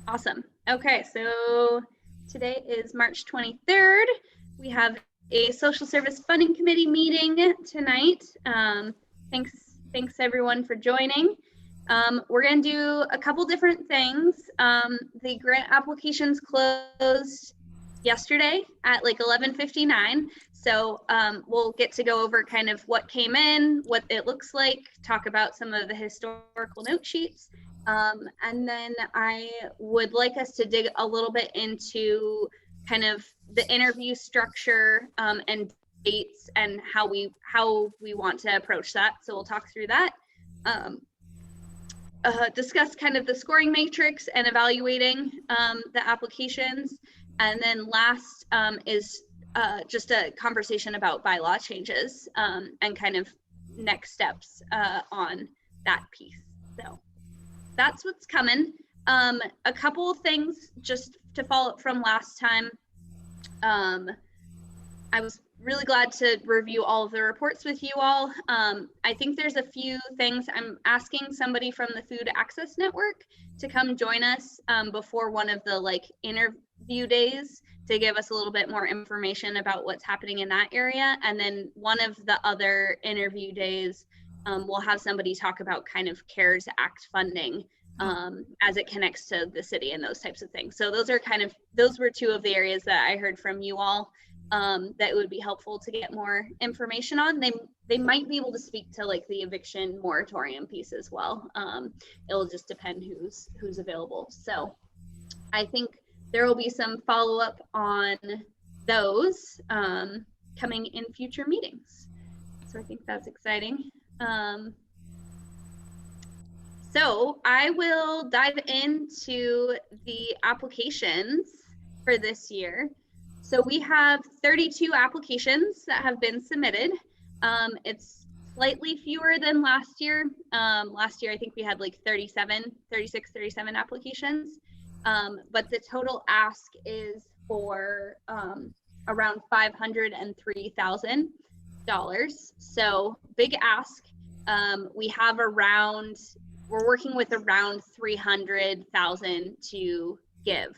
Awesome. Okay, so today is March 23rd. We have a social service funding committee meeting tonight. Thanks everyone for joining. We're going to do a couple different things. The grant applications closed yesterday at like 11:59. So we'll get to go over kind of what came in, what it looks like, talk about some of the historical note sheets. And then I would like us to dig a little bit into kind of the interview structure and dates and how we want to approach that. So we'll talk through that. Discuss kind of the scoring matrix and evaluating the applications. And then last is just a conversation about bylaw changes and kind of next steps on that piece. So that's what's coming. A couple of things just to follow up from last time. I was really glad to review all of the reports with you all. I think there's a few things. I'm asking somebody from the Food Access Network to come join us before one of the interview days to give us a little bit more information about what's happening in that area. And then one of the other interview days, we'll have somebody talk about kind of CARES Act funding as it connects to the city and those types of things. So those were two of the areas that I heard from you all that it would be helpful to get more information on. They might be able to speak to like the eviction moratorium piece as well. It'll just depend who's available. So I think there will be some follow-up on those coming in future meetings. So I think that's exciting. So I will dive into the applications for this year. So we have 32 applications that have been submitted. It's slightly fewer than last year. Last year, I think we had like 36, 37 applications. But the total ask is for around $503,000. So big ask. We're working with around 300,000 to give.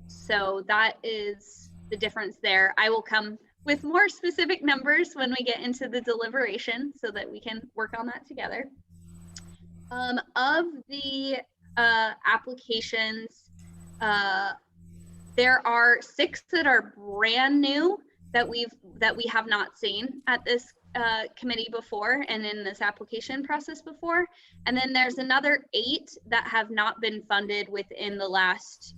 So that is the difference there. I will come with more specific numbers when we get into the deliberation so that we can work on that together. Of the applications, there are 6 that are brand new that we have not seen at this committee before and in this application process before. And then there's another 8 that have not been funded within the last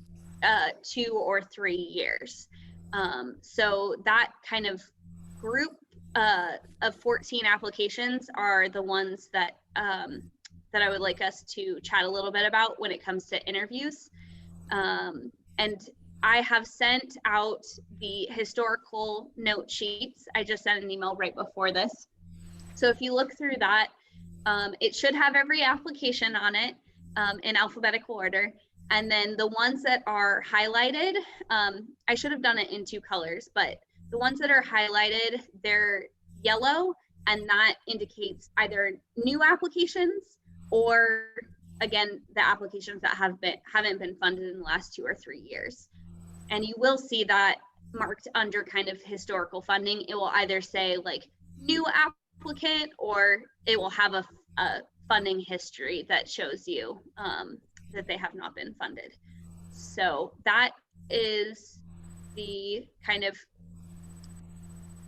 2 or 3 years. So that kind of group of 14 applications are the ones that that I would like us to chat a little bit about when it comes to interviews. And I have sent out the historical note sheets. I just sent an email right before this. So if you look through that, it should have every application on it in alphabetical order. And then the ones that are highlighted, I should have done it in 2 colors, but the ones that are highlighted, they're yellow, and that indicates either new applications or, again, the applications that haven't been funded in the last 2 or 3 years. And you will see that marked under kind of historical funding. It will either say like new applicant, or it will have a funding history that shows you that they have not been funded. So that is the kind of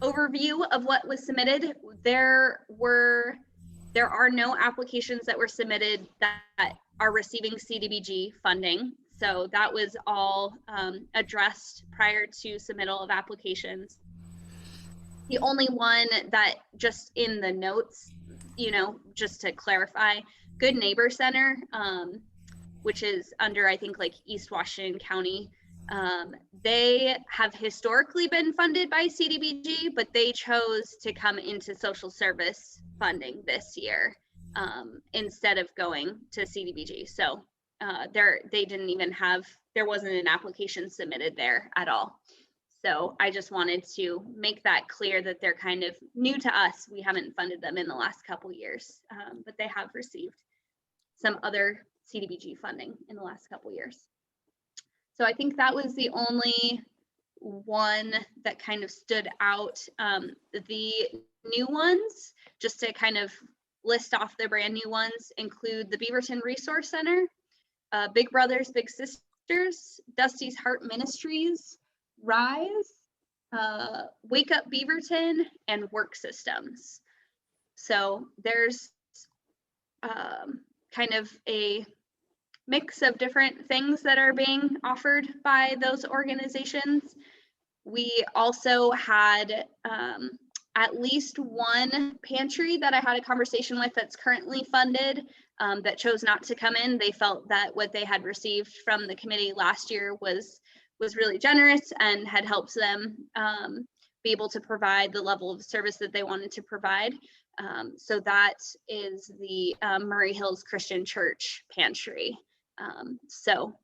overview of what was submitted. There are no applications that were submitted that are receiving CDBG funding. So that was all addressed prior to submittal of applications. The only one that just in the notes, just to clarify, Good Neighbor Center, which is under, I think, like East Washington County, they have historically been funded by CDBG, but they chose to come into social service funding this year instead of going to CDBG. So they didn't even there wasn't an application submitted there at all. So I just wanted to make that clear that they're kind of new to us. We haven't funded them in the last couple years, but they have received some other CDBG funding in the last couple years. So I think that was the only one that kind of stood out. The new ones, just to kind of list off the brand new ones, include the Beaverton Resource Center, Big Brothers Big Sisters, Dusty's Heart Ministries, Rise, Wake Up Beaverton, and Work Systems. So there's kind of a mix of different things that are being offered by those organizations. We also had at least one pantry that I had a conversation with that's currently funded that chose not to come in. They felt that what they had received from the committee last year was really generous and had helped them be able to provide the level of service that they wanted to provide. So that is the Murray Hills Christian Church Pantry. So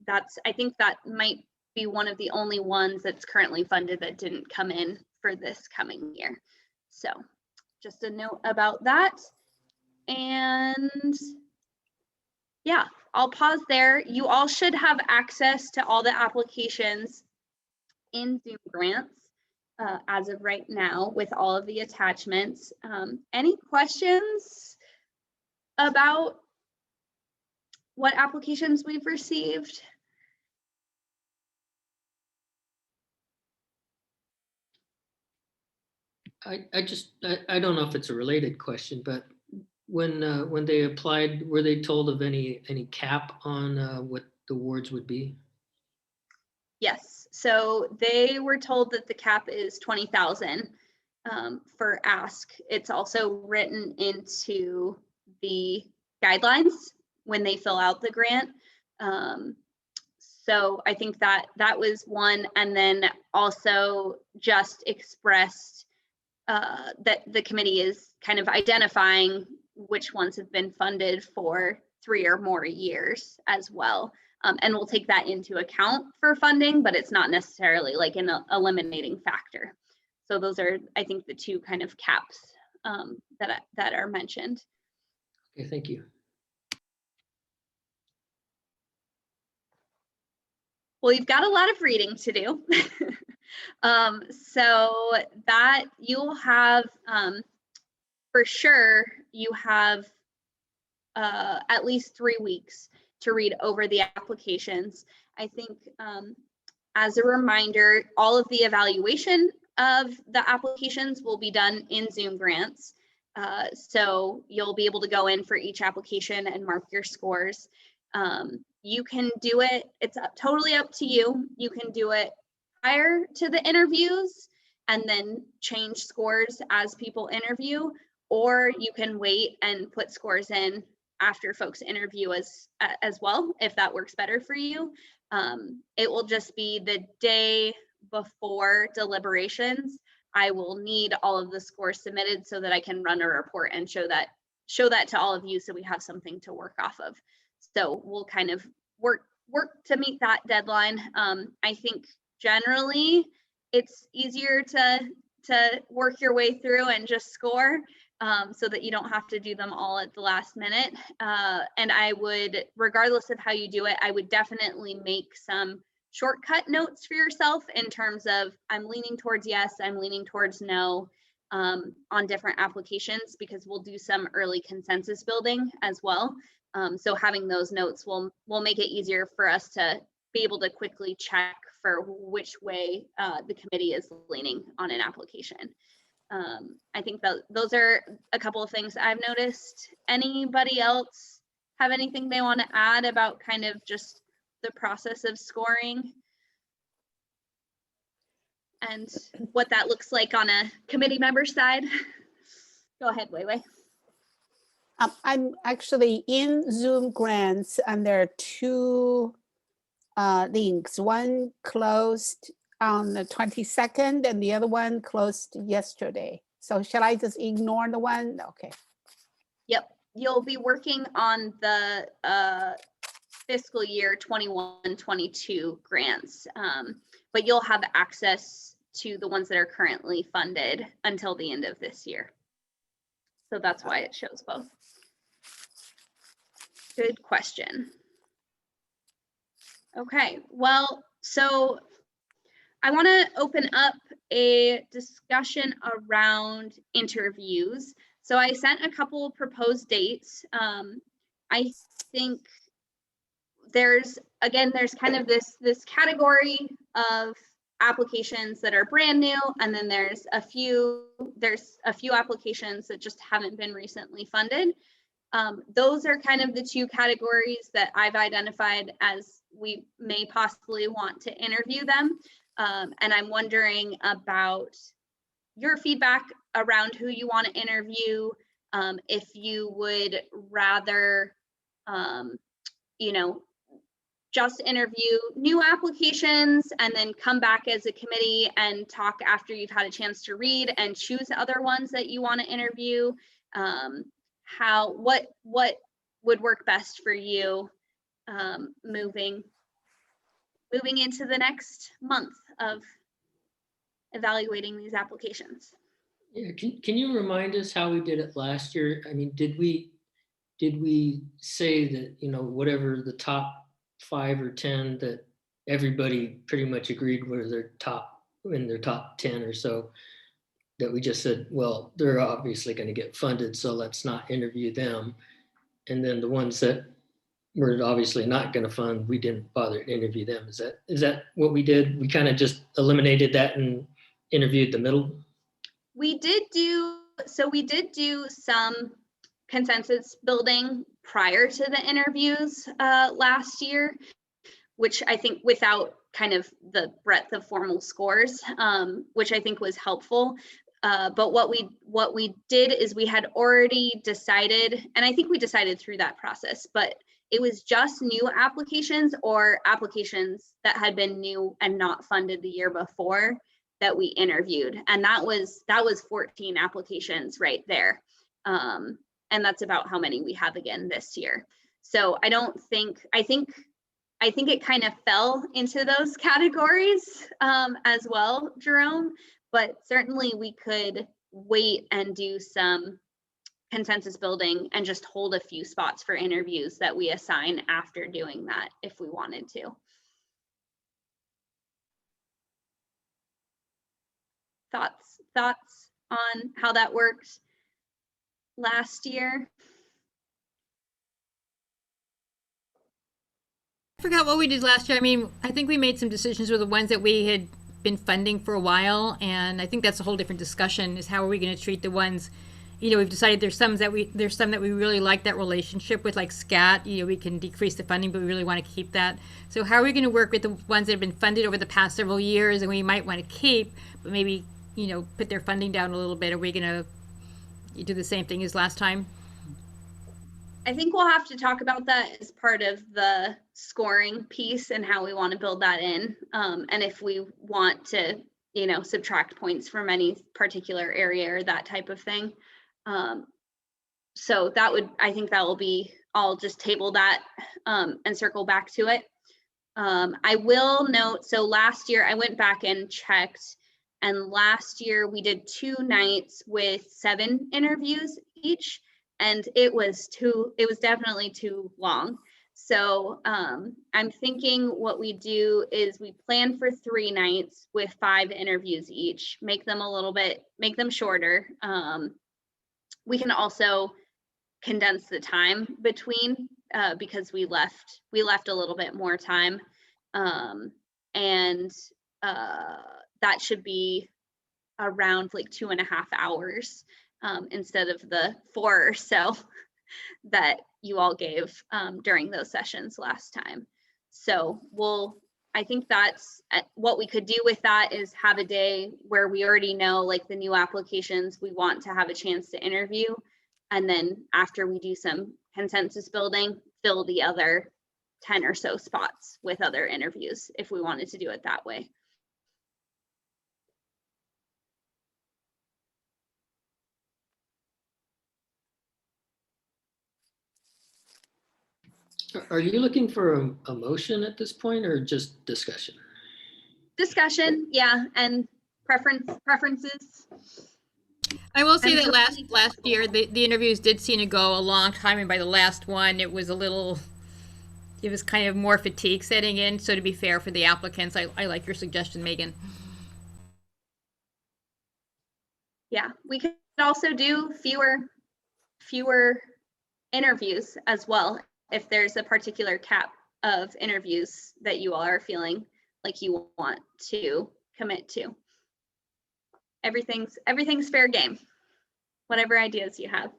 I think that might be one of the only ones that's currently funded that didn't come in for this coming year. So just a note about that. And yeah, I'll pause there. You all should have access to all the applications in Zoom Grants as of right now with all of the attachments. Any questions about what applications we've received? I don't know if it's a related question, but when they applied, were they told of any cap on what the awards would be? Yes, so they were told that the cap is 20,000 for ask. It's also written into the guidelines when they fill out the grant. So I think that was one, and then also just expressed that the committee is kind of identifying which ones have been funded for 3 or more years as well. And we'll take that into account for funding, but it's not necessarily like an eliminating factor. So those are, I think, the two kind of caps that are mentioned. Okay, thank you. Well, you've got a lot of reading to do. So that you'll have, for sure, you have at least 3 weeks to read over the applications. I think as a reminder, all of the evaluation of the applications will be done in Zoom Grants. So you'll be able to go in for each application and mark your scores. You can do it, it's totally up to you. You can do it prior to the interviews and then change scores as people interview, or you can wait and put scores in after folks interview as well, if that works better for you. It will just be the day before deliberations. I will need all of the scores submitted so that I can run a report and show that to all of you so we have something to work off of. So we'll kind of work to meet that deadline. I think generally it's easier to work your way through and just score so that you don't have to do them all at the last minute. And I would, regardless of how you do it, I would definitely make some shortcut notes for yourself in terms of I'm leaning towards yes, I'm leaning towards no on different applications, because we'll do some early consensus building as well. So having those notes will make it easier for us to be able to quickly check for which way the committee is leaning on an application. I think that those are a couple of things I've noticed. Anybody else have anything they want to add about kind of just the process of scoring and what that looks like on a committee member side? Go ahead, Wei Wei. I'm actually in Zoom Grants, and there are 2 links. One closed on the 22nd and the other one closed yesterday. So shall I just ignore the one? Okay. Yep, you'll be working on the fiscal year 21-22 grants, but you'll have access to the ones that are currently funded until the end of this year. So that's why it shows both. Good question. Okay, well, so I want to open up a discussion around interviews. So I sent a couple of proposed dates. I think there's kind of this category of applications that are brand new, and then there's a few applications that just haven't been recently funded. Those are kind of the two categories that I've identified as we may possibly want to interview them. And I'm wondering about your feedback around who you want to interview. If you would rather, just interview new applications and then come back as a committee and talk after you've had a chance to read and choose other ones that you want to interview. What would work best for you moving into the next month of evaluating these applications? Yeah, can you remind us how we did it last year? I mean, did we say that, whatever the top 5 or 10 that everybody pretty much agreed were their top 10 or so, that we just said, well, they're obviously going to get funded, so let's not interview them. And then the ones that we're obviously not going to fund, we didn't bother to interview them. Is that what we did? We kind of just eliminated that and interviewed the middle? We did do some consensus building prior to the interviews last year, which I think without kind of the breadth of formal scores, which I think was helpful. But what we did is we had already decided, and I think we decided through that process, but it was just new applications or applications that had been new and not funded the year before that we interviewed. And that was 14 applications right there. And that's about how many we have again this year. So I think it kind of fell into those categories as well, Jerome, but certainly we could wait and do some consensus building and just hold a few spots for interviews that we assign after doing that if we wanted to. Thoughts on how that worked last year? I forgot what we did last year. I mean, I think we made some decisions with the ones that we had been funding for a while, and I think that's a whole different discussion, is how are we going to treat the ones, we've decided there's some that we really like that relationship with, like SCAT, we can decrease the funding, but we really want to keep that. So how are we going to work with the ones that have been funded over the past several years and we might want to keep, but maybe, put their funding down a little bit? Are we going to do the same thing as last time? I think we'll have to talk about that as part of the scoring piece and how we want to build that in. And if we want to, subtract points from any particular area or that type of thing. So I think that will be, I'll just table that and circle back to it. I will note, so last year I went back and checked, and last year we did 2 nights with 7 interviews each. And it was definitely too long. So I'm thinking what we do is we plan for 3 nights with 5 interviews each, make them shorter. We can also condense the time between because we left a little bit more time. And that should be around like 2.5 hours. Instead of the 4 or so that you all gave during those sessions last time. So I think that's what we could do with that, is have a day where we already know like the new applications we want to have a chance to interview. And then after we do some consensus building, fill the other 10 or so spots with other interviews if we wanted to do it that way. Are you looking for a motion at this point or just discussion? Discussion, yeah, and preferences. I will say I'm that so last year, the interviews did seem to go a long time, and by the last one, it was kind of more fatigue setting in. So to be fair for the applicants, I like your suggestion, Megan. Yeah, we could also do fewer interviews as well if there's a particular cap of interviews that you all are feeling like you want to commit to. Everything's fair game, whatever ideas you have.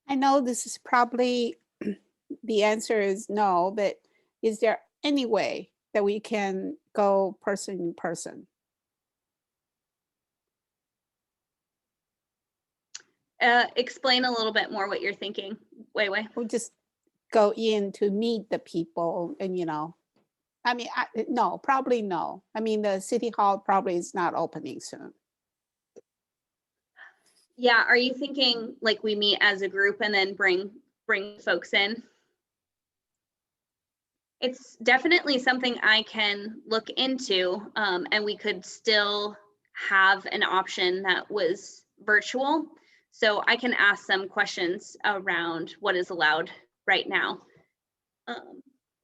I know this is probably, the answer is no, but is there any way that we can go person in person? Explain a little bit more what you're thinking, Wei Wei. We'll just go in to meet the people and, I mean, no, probably no. I mean, the city hall probably is not opening soon. Yeah, are you thinking like we meet as a group and then bring folks in? It's definitely something I can look into, and we could still have an option that was virtual. So I can ask some questions around what is allowed right now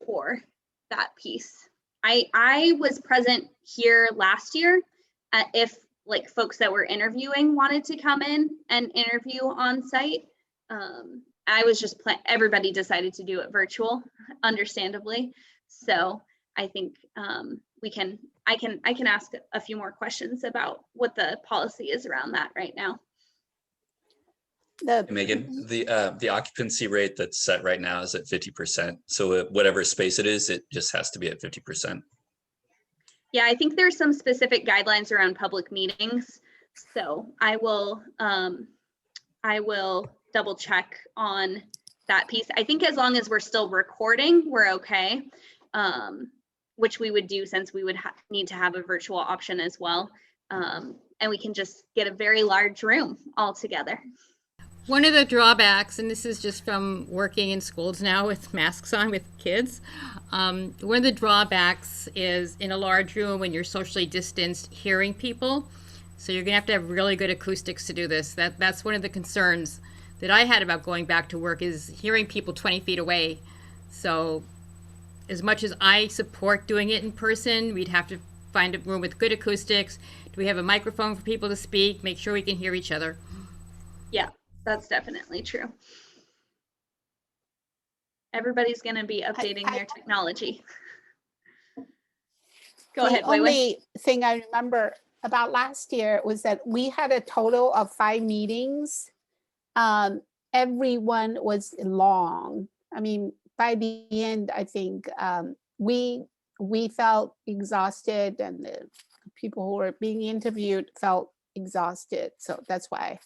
for that piece. I was present here last year. If like folks that were interviewing wanted to come in and interview on site, I was just everybody decided to do it virtual, understandably. So I think I can ask a few more questions about what the policy is around that right now. Megan, the occupancy rate that's set right now is at 50%. So whatever space it is, it just has to be at 50%. Yeah, I think there's some specific guidelines around public meetings. So I will double check on that piece. I think as long as we're still recording, we're okay, which we would do since we would need to have a virtual option as well. And we can just get a very large room all together. One of the drawbacks, and this is just from working in schools now with masks on with kids, one of the drawbacks is in a large room when you're socially distanced, hearing people. So you're gonna have to have really good acoustics to do this. That's one of the concerns that I had about going back to work, is hearing people 20 feet away. So as much as I support doing it in person, we'd have to find a room with good acoustics. Do we have a microphone for people to speak? Make sure we can hear each other. Yeah. That's definitely true. Everybody's going to be updating their technology. Go ahead, Wei Wei. The only thing I remember about last year was that we had a total of 5 meetings. Everyone was long. I mean, by the end, I think we felt exhausted, and the people who were being interviewed felt exhausted. So that's why.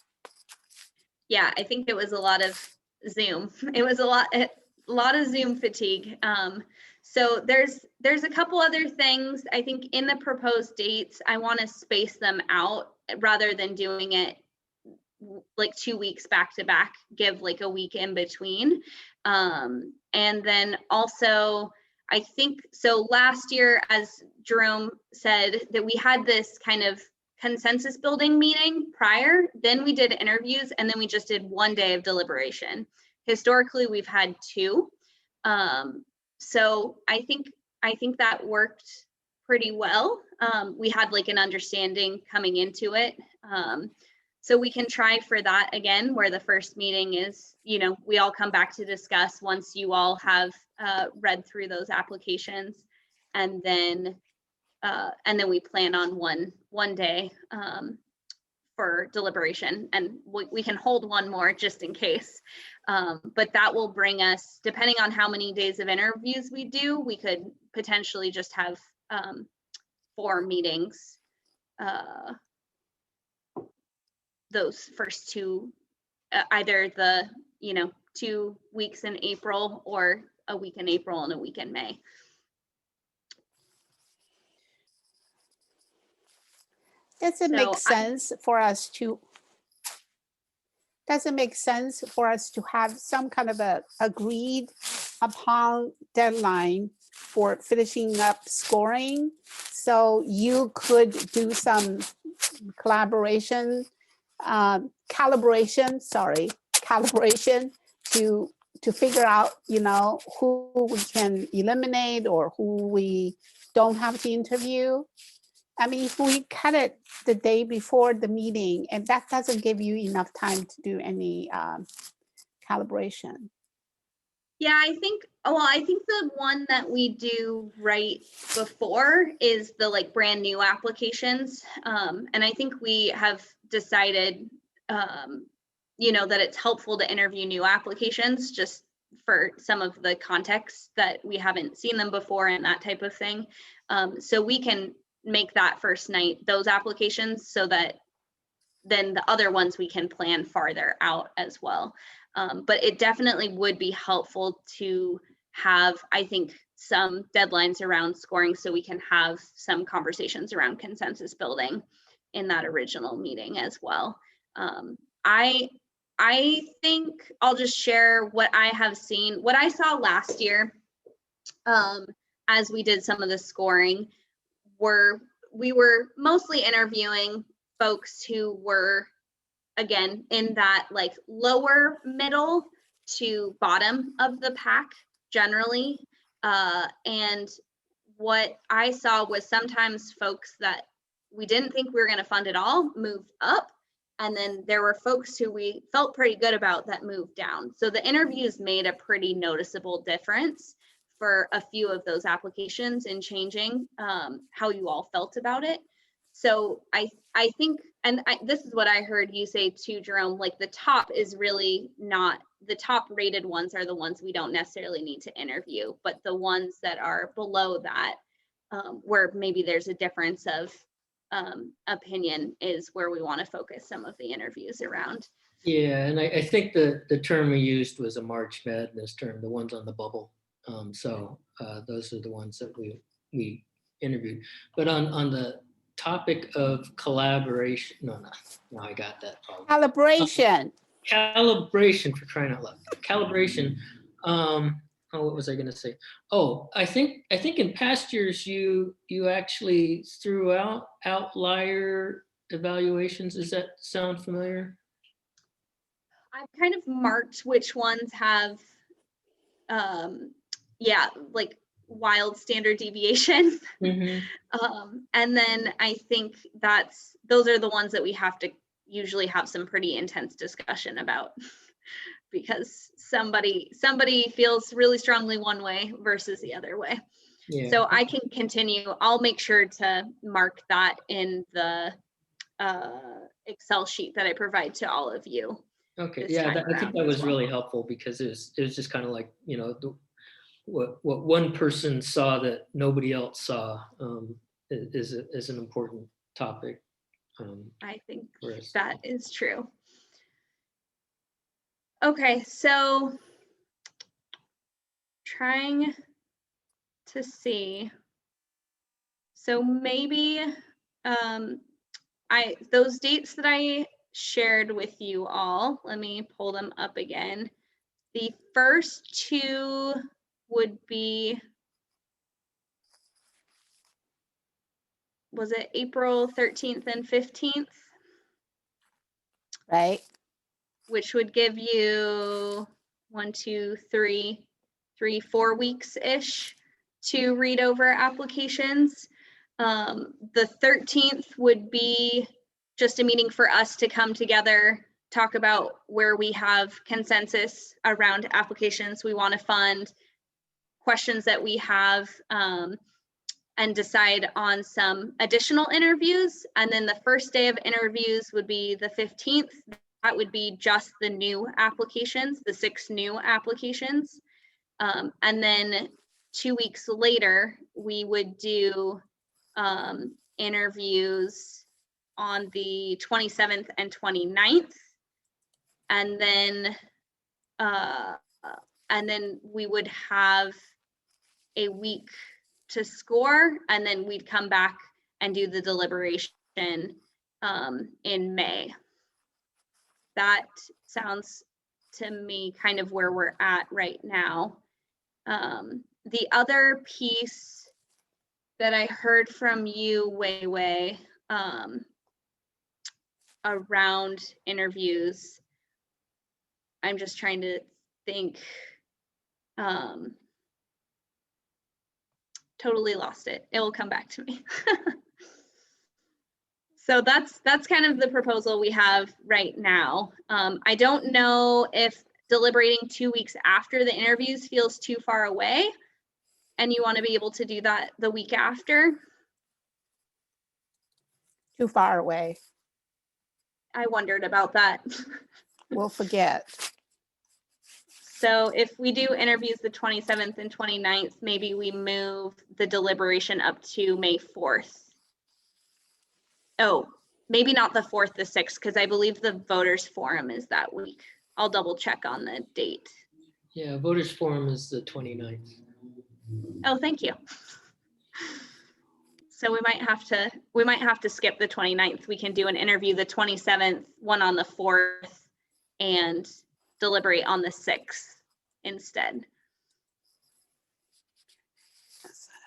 Yeah, I think it was a lot of Zoom. It was a lot of Zoom fatigue. So there's a couple other things. I think in the proposed dates, I want to space them out rather than doing it like 2 weeks back to back, give like a week in between. And then also, I think, so last year, as Jerome said, that we had this kind of consensus building meeting prior, then we did interviews, and then we just did 1 day of deliberation. Historically, we've had 2. So I think that worked pretty well. We had like an understanding coming into it. So we can try for that again, where the first meeting is, we all come back to discuss once you all have read through those applications, and then we plan on one day for deliberation, and we can hold one more just in case. But that will bring us, depending on how many days of interviews we do, we could potentially just have 4 meetings those first 2, either the 2 weeks in April, or a week in April and a week in May. Does it make sense for us to have some kind of a agreed upon deadline for finishing up scoring? So you could do some calibration to figure out, who we can eliminate or who we don't have to interview. I mean, if we cut it the day before the meeting, and that doesn't give you enough time to do any calibration. Yeah, I think the one that we do right before is the like brand new applications. And I think we have decided, that it's helpful to interview new applications just for some of the context that we haven't seen them before and that type of thing. So we can make that first night those applications so that then the other ones we can plan farther out as well. But it definitely would be helpful to have, I think, some deadlines around scoring so we can have some conversations around consensus building in that original meeting as well. I think I'll just share what I have seen, what I saw last year as we did some of the scoring. We were mostly interviewing folks who were, again, in that like lower middle to bottom of the pack generally. And what I saw was sometimes folks that we didn't think we were going to fund at all moved up. And then there were folks who we felt pretty good about that moved down. So the interviews made a pretty noticeable difference for a few of those applications in changing how you all felt about it. So I think, and this is what I heard you say too, Jerome, like the top is really not, the top rated ones are the ones we don't necessarily need to interview, but the ones that are below that, where maybe there's a difference of opinion is where we want to focus some of the interviews around. Yeah, and I think the term we used was a March Madness term, the ones on the bubble. So those are the ones that we interviewed. But on the topic of collaboration, no, I got that problem. Calibration. Calibration, for crying out loud. Calibration. What was I going to say? Oh, I think in past years you actually threw out outlier evaluations. Does that sound familiar? I've kind of marked which ones have, like wild standard deviations. Mm-hmm. And then I think those are the ones that we have to usually have some pretty intense discussion about because somebody feels really strongly one way versus the other way. Yeah. So I can continue. I'll make sure to mark that in the Excel sheet that I provide to all of you. Okay, yeah, I think that was really helpful because it was just kind of like, what one person saw that nobody else saw is an important topic. I think that is true. Okay, so trying to see. So maybe those dates that I shared with you all, let me pull them up again. The first two would be, was it April 13th and 15th? Right. Which would give you 4 weeks-ish to read over applications. The 13th would be just a meeting for us to come together, talk about where we have consensus around applications we want to fund, questions that we have, and decide on some additional interviews. And then the first day of interviews would be the 15th. That would be just the new applications, the 6 new applications. And then 2 weeks later, we would do interviews on the 27th and 29th. And then we would have a week to score, and then we'd come back and do the deliberation in May. That sounds to me kind of where we're at right now. The other piece that I heard from you, Wei Wei, around interviews. I'm just trying to think. Totally lost it. It will come back to me. So that's kind of the proposal we have right now. I don't know if deliberating 2 weeks after the interviews feels too far away and you want to be able to do that the week after. Too far away. I wondered about that. We'll forget. So if we do interviews the 27th and 29th, maybe we move the deliberation up to May 4th. Oh, maybe not the 4th, the 6th, because I believe the voters forum is that week. I'll double check on the date. Yeah, voters forum is the 29th. Oh, thank you. So we might have to skip the 29th. We can do an interview the 27th, one on the 4th, and deliberate on the 6th instead.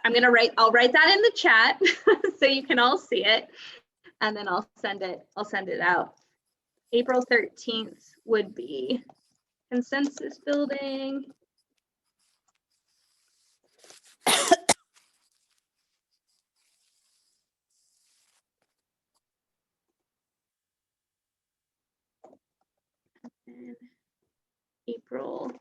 I'll write that in the chat so you can all see it, and then I'll send it out. April 13th would be consensus building. And April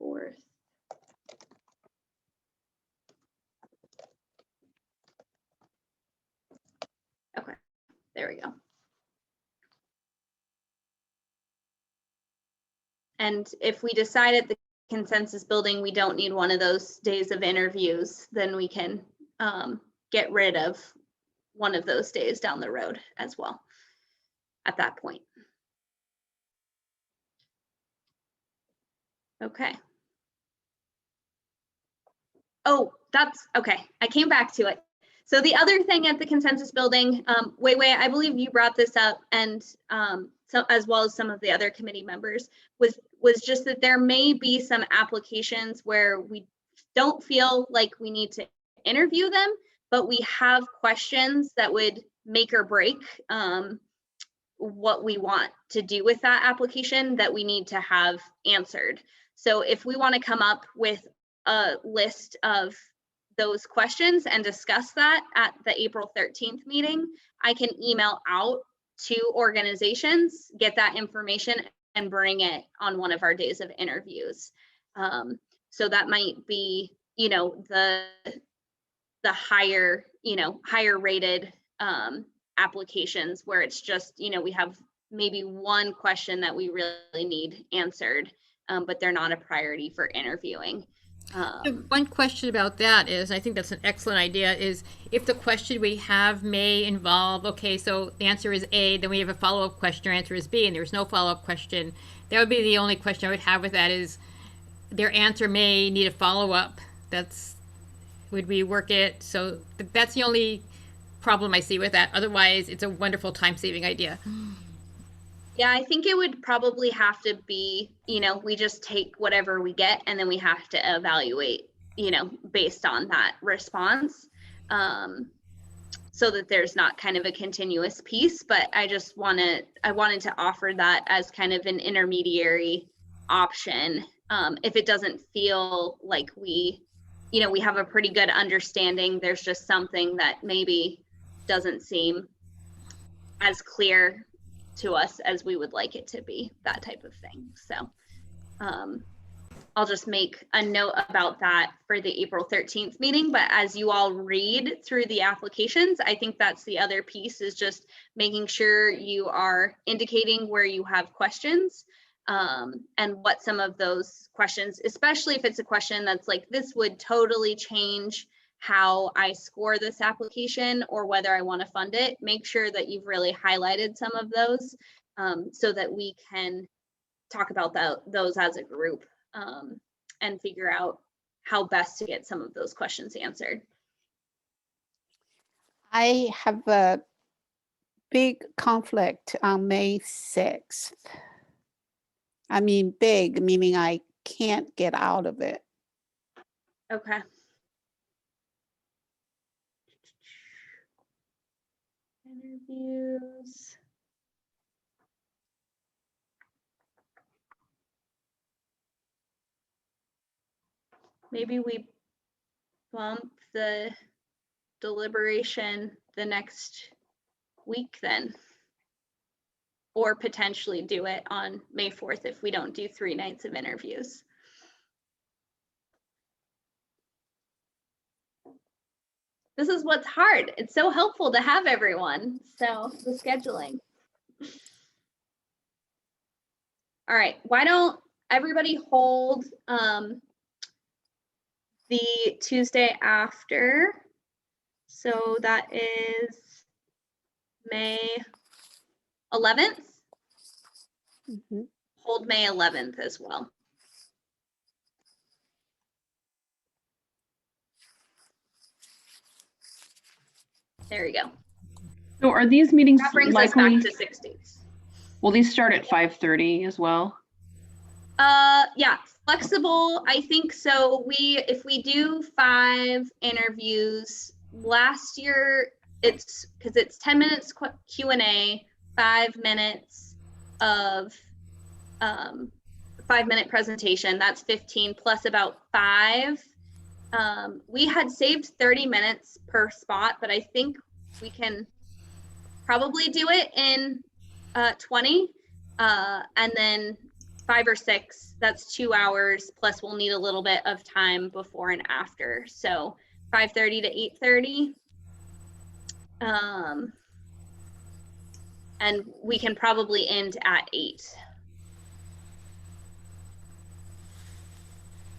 4th. Okay, there we go. And if we decide at the consensus building we don't need one of those days of interviews, then we can get rid of one of those days down the road as well at that point. Okay. Oh, that's okay. I came back to it. So the other thing at the consensus building, Wei Wei, I believe you brought this up, and so as well as some of the other committee members, was just that there may be some applications where we don't feel like we need to interview them, but we have questions that would make or break what we want to do with that application that we need to have answered. So if we want to come up with a list of those questions and discuss that at the April 13th meeting, I can email out to organizations, get that information, and bring it on one of our days of interviews. So that might be, the higher, higher rated applications where it's just, we have maybe one question that we really need answered, but they're not a priority for interviewing. One question about that is, I think that's an excellent idea, is if the question we have may involve, okay, so the answer is A, then we have a follow-up question, or answer is B, and there's no follow-up question. That would be the only question I would have with that, is their answer may need a follow-up. Would we work it? So that's the only problem I see with that. Otherwise, it's a wonderful time-saving idea. Yeah, I think it would probably have to be, we just take whatever we get and then we have to evaluate, based on that response, so that there's not kind of a continuous piece. But I wanted to offer that as kind of an intermediary option. If it doesn't feel like we have a pretty good understanding, there's just something that maybe doesn't seem as clear to us as we would like it to be, that type of thing. So I'll just make a note about that for the April 13th meeting. But as you all read through the applications, I think that's the other piece, is just making sure you are indicating where you have questions, and what some of those questions, especially if it's a question that's like, this would totally change how I score this application or whether I want to fund it. Make sure that you've really highlighted some of those, so that we can talk about those as a group, and figure out how best to get some of those questions answered. I have a big conflict on May 6th. I mean, big, meaning I can't get out of it. Okay. Interviews. Maybe we bump the deliberation the next week then. Or potentially do it on May 4th if we don't do 3 nights of interviews. This is what's hard. It's so helpful to have everyone. So the scheduling. All right, why don't everybody hold the Tuesday after. So that is May 11th. Mhm. Hold May 11th as well. There you go. So are these meetings That brings us likely, back to 6 days. will these start at 5:30 as well? Yeah, flexible. I think so. If we do 5 interviews last year, it's because it's 10 minutes Q&A, 5 minutes of 5-minute presentation. That's 15 plus about 5. We had saved 30 minutes per spot, but I think we can probably do it in 20, and then 5 or 6, that's 2 hours, plus we'll need a little bit of time before and after. So 5:30 to 8:30. And we can probably end at 8.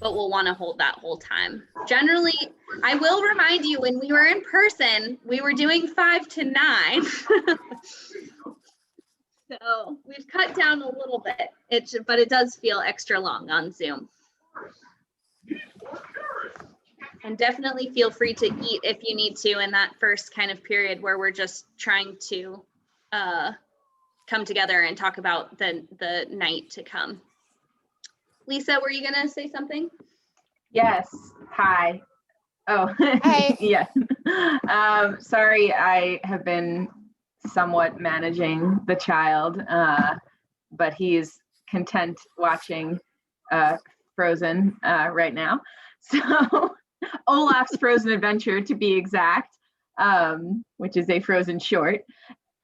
But we'll want to hold that whole time. Generally, I will remind you, when we were in person, we were doing 5 to 9. So we've cut down a little bit, but it does feel extra long on Zoom. And definitely feel free to eat if you need to in that first kind of period where we're just trying to come together and talk about the night to come. Lisa, were you gonna say something? Yes. Hi. Oh, Hi. yeah. Sorry, I have been somewhat managing the child, but he's content watching Frozen right now. So Olaf's Frozen Adventure, to be exact, which is a Frozen short.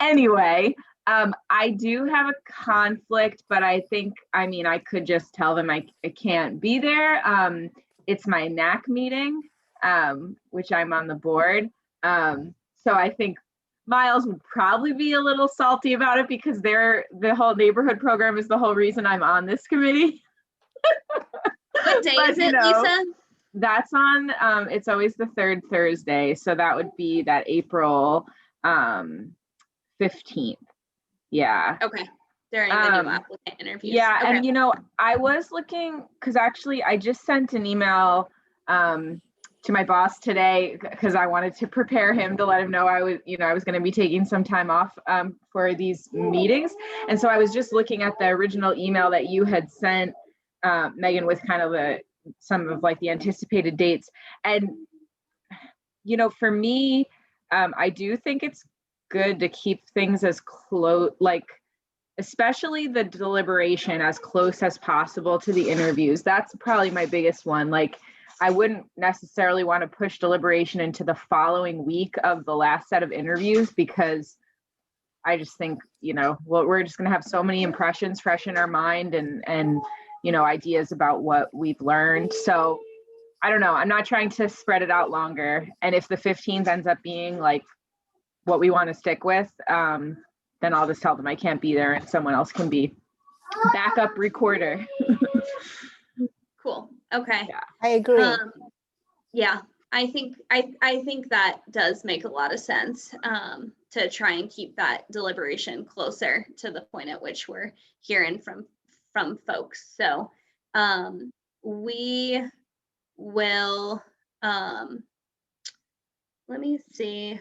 Anyway, I do have a conflict, but I think, I could just tell them I can't be there. It's my NAC meeting, which I'm on the board. So I think Miles would probably be a little salty about it because the whole neighborhood program is the whole reason I'm on this committee. What day But, is it, Lisa? That's on, it's always the 3rd Thursday. So that would be that April 15th. Yeah. Okay. During the new applicant interviews. Yeah, Okay. and I was looking, because actually I just sent an email to my boss today because I wanted to prepare him to let him know I was going to be taking some time off for these meetings. And so I was just looking at the original email that you had sent, Megan, with kind of some of like the anticipated dates. And, for me, I do think it's good to keep things as close, like, especially the deliberation, as close as possible to the interviews. That's probably my biggest one. Like, I wouldn't necessarily want to push deliberation into the following week of the last set of interviews, because I just think, we're just going to have so many impressions fresh in our mind and ideas about what we've learned. So I don't know. I'm not trying to spread it out longer. And if the 15th ends up being like what we want to stick with, then I'll just tell them I can't be there and someone else can be backup recorder. Cool. Okay. Yeah. I agree. Yeah, I think that does make a lot of sense, to try and keep that deliberation closer to the point at which we're hearing from folks. So we will, let me see.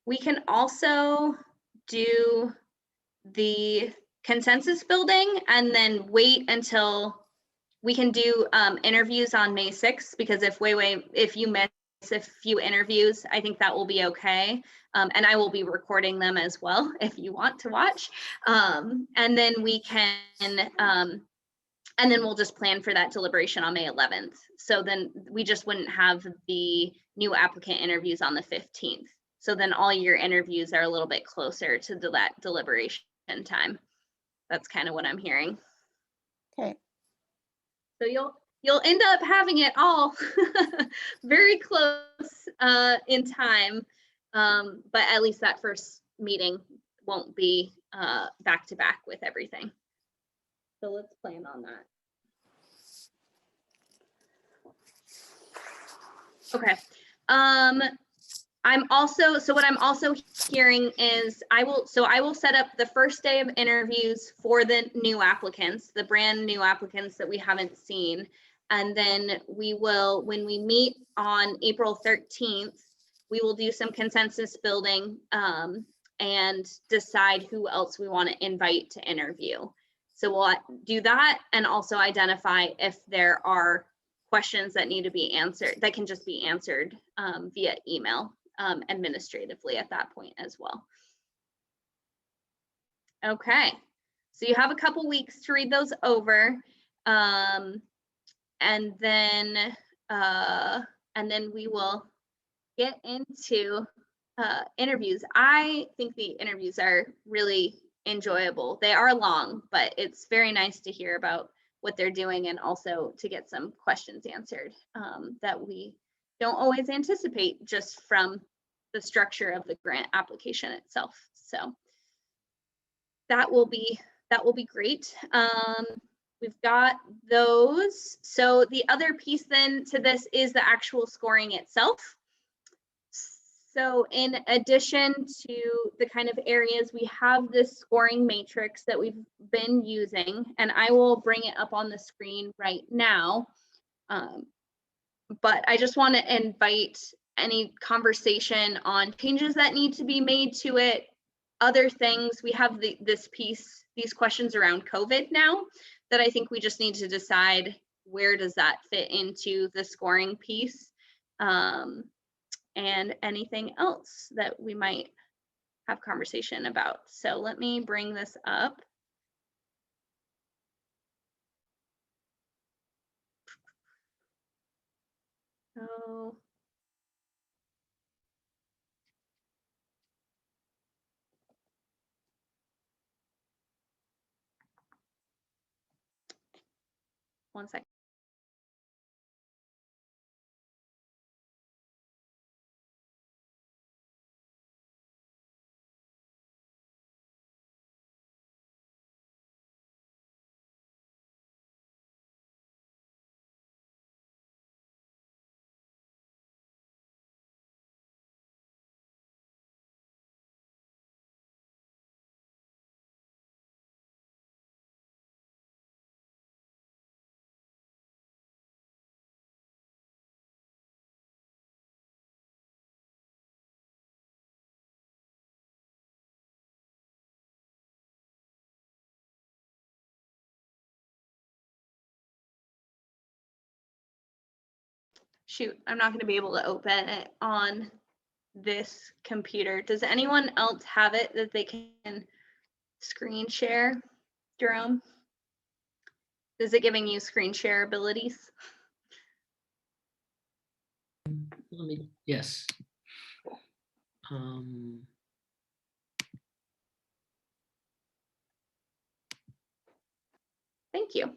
We can also do the consensus building and then wait until we can do interviews on May 6th, because if you miss a few interviews, I think that will be okay. And I will be recording them as well if you want to watch. And then we can, and then we'll just plan for that deliberation on May 11th. So then we just wouldn't have the new applicant interviews on the 15th. So then all your interviews are a little bit closer to that deliberation time. That's kind of what I'm hearing. Okay. So you'll end up having it all very close in time, but at least that first meeting won't be back to back with everything. So let's plan on that. Okay. What I'm also hearing is I will set up the first day of interviews for the new applicants, the brand new applicants that we haven't seen. And then we will, when we meet on April 13th, we will do some consensus building and decide who else we want to invite to interview. So we'll do that and also identify if there are questions that need to be answered, that can just be answered via email administratively at that point as well. Okay, so you have a couple weeks to read those over, and then we will get into interviews. I think the interviews are really enjoyable. They are long, but it's very nice to hear about what they're doing and also to get some questions answered that we don't always anticipate just from the structure of the grant application itself. So that will be great. We've got those. So the other piece then to this is the actual scoring itself. So in addition to the kind of areas, we have this scoring matrix that we've been using, and I will bring it up on the screen right now. But I just want to invite any conversation on changes that need to be made to it, other things. We have these questions around COVID now that I think we just need to decide where does that fit into the scoring piece. And anything else that we might have conversation about. So let me bring this up. So one second. Shoot, I'm not going to be able to open it on this computer. Does anyone else have it that they can screen share, Jerome? Is it giving you screen share abilities? Yes. Thank you.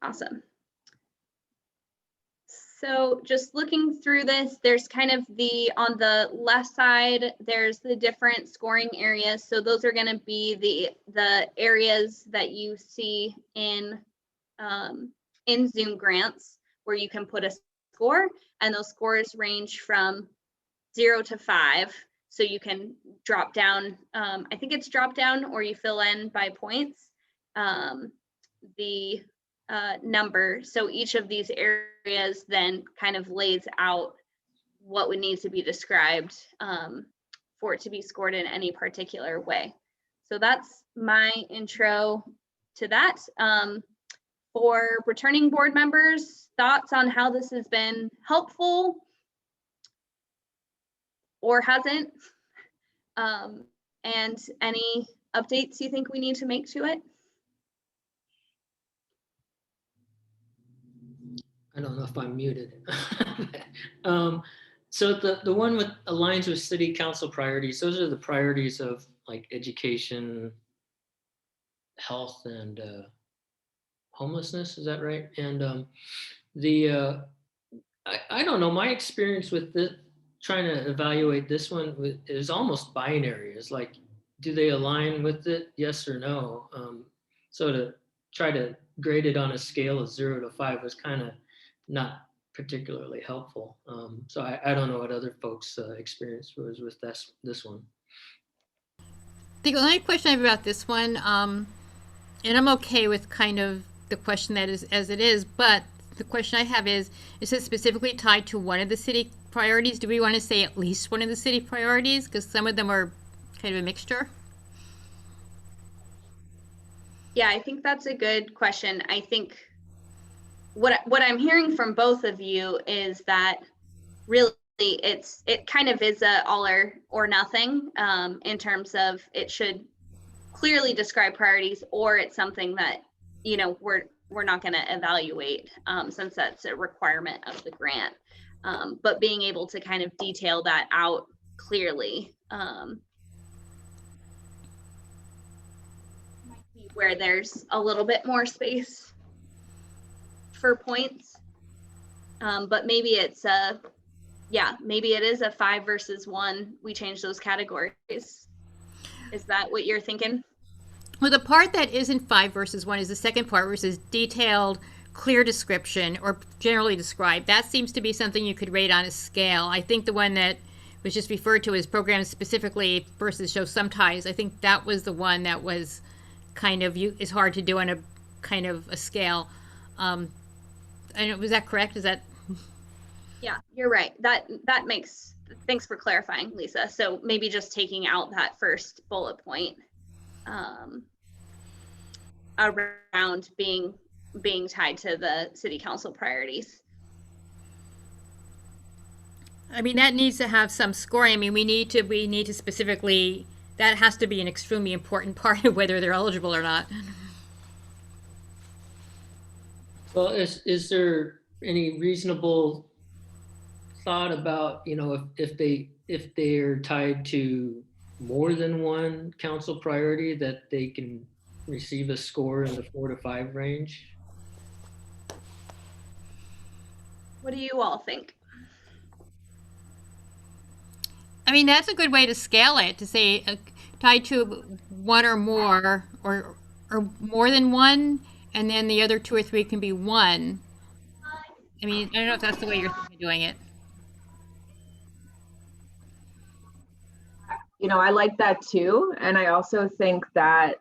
Awesome. So just looking through this, there's kind of on the left side, there's the different scoring areas. So those are going to be the areas that you see in Zoom grants where you can put a score, and those scores range from 0 to 5. So you can drop down, I think it's drop down, or you fill in by points, the number. So each of these areas then kind of lays out what would need to be described for it to be scored in any particular way. So that's my intro to that. For returning board members, thoughts on how this has been helpful or hasn't, and any updates you think we need to make to it? I don't know if I'm muted. So the one with aligns with city council priorities, those are the priorities of like education, health, and homelessness, is that right? And I don't know, my experience with this, trying to evaluate this one is almost binary. It's like, do they align with it, yes or no? So to try to grade it on a scale of 0 to 5 was kind of not particularly helpful. So I don't know what other folks' experience was with this one. The only question I have about this one, and I'm okay with kind of the question that is as it is, but the question I have is it specifically tied to one of the city priorities? Do we want to say at least one of the city priorities? Because some of them are kind of a mixture. Yeah, I think that's a good question. I think what I'm hearing from both of you is that really it kind of is a all or nothing, in terms of it should clearly describe priorities, or it's something that, you know, we're not going to evaluate, since that's a requirement of the grant. But being able to kind of detail that out clearly, where there's a little bit more space for points. But maybe it's maybe it is a 5 versus 1. We change those categories. Is that what you're thinking? Well, the part that isn't 5 versus 1 is the second part, which is detailed, clear description or generally described. That seems to be something you could rate on a scale. I think the one that was just referred to as programs specifically versus show some ties, I think that was the one that was kind of is hard to do on a kind of a scale. I know, was that correct? Is that? Yeah, you're right. That makes, thanks for clarifying, Lisa. So maybe just taking out that first bullet point, around being tied to the city council priorities. I mean, that needs to have some scoring. I mean, we need to specifically, that has to be an extremely important part of whether they're eligible or not. Well, is there any reasonable thought about, you know, if they're tied to more than one council priority, that they can receive a score in the 4 to 5 range? What do you all think? I mean, that's a good way to scale it, to say tied to one or more, or more than one, and then the other 2 or 3 can be 1. I mean, I don't know if that's the way you're thinking of doing it. You know, I like that too. And I also think that,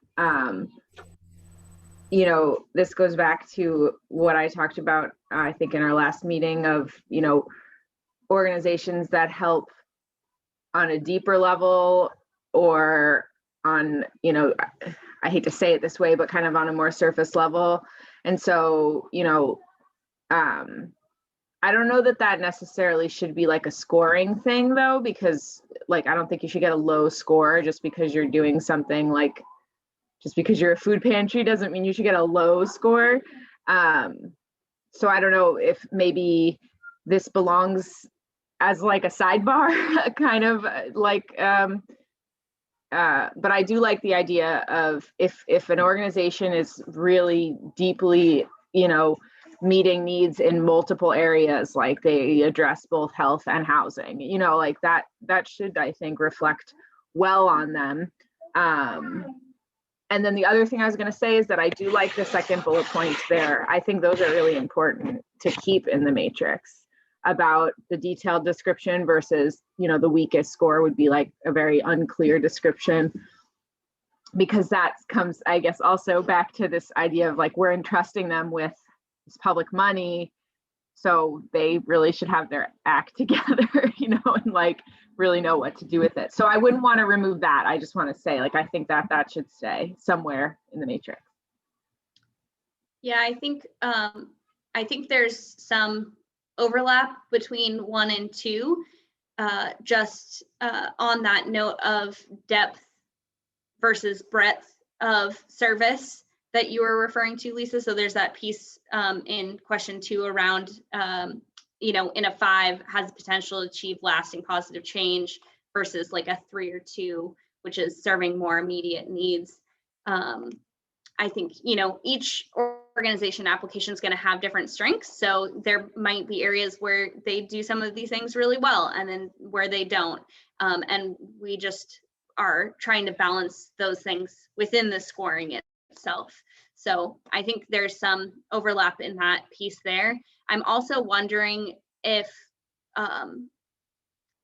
you know, this goes back to what I talked about, I think in our last meeting of, you know, organizations that help on a deeper level, or on, you know, I hate to say it this way, but kind of on a more surface level. And so, you know, I don't know that necessarily should be like a scoring thing though, because like, I don't think you should get a low score just because you're doing something, like, just because you're a food pantry doesn't mean you should get a low score. So I don't know if maybe this belongs as like a sidebar, kind of like, but I do like the idea of if an organization is really deeply, you know, meeting needs in multiple areas, like they address both health and housing, you know, like that should, I think, reflect well on them. And then the other thing I was going to say is that I do like the second bullet points there. I think those are really important to keep in the matrix, about the detailed description versus, you know, the weakest score would be like a very unclear description, because that comes, I guess, also back to this idea of like, we're entrusting them with this public money. So they really should have their act together, and like really know what to do with it. So I wouldn't want to remove that. I just want to say, like, I think that should stay somewhere in the matrix. Yeah, I think there's some overlap between 1 and 2, just on that note of depth versus breadth of service that you were referring to, Lisa. So there's that piece in question 2 around, in a 5 has the potential to achieve lasting positive change versus like a 3 or 2, which is serving more immediate needs. I think, each organization application is going to have different strengths. So there might be areas where they do some of these things really well and then where they don't. And we just are trying to balance those things within the scoring itself. So I think there's some overlap in that piece there. I'm also wondering if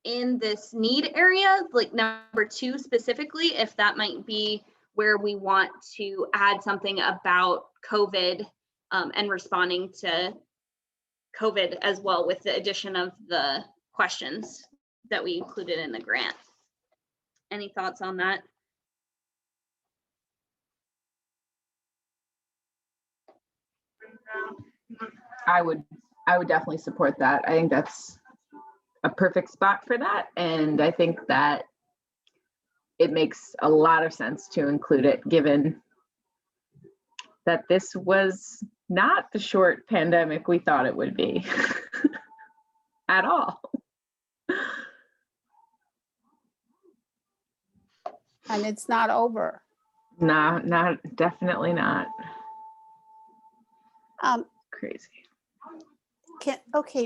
in this need area, like number 2 specifically, if that might be where we want to add something about COVID and responding to COVID as well, with the addition of the questions that we included in the grant. Any thoughts on that? I would definitely support that. I think that's a perfect spot for that. And I think that it makes a lot of sense to include it, given that this was not the short pandemic we thought it would be at all. And it's not over. No, definitely not. Crazy.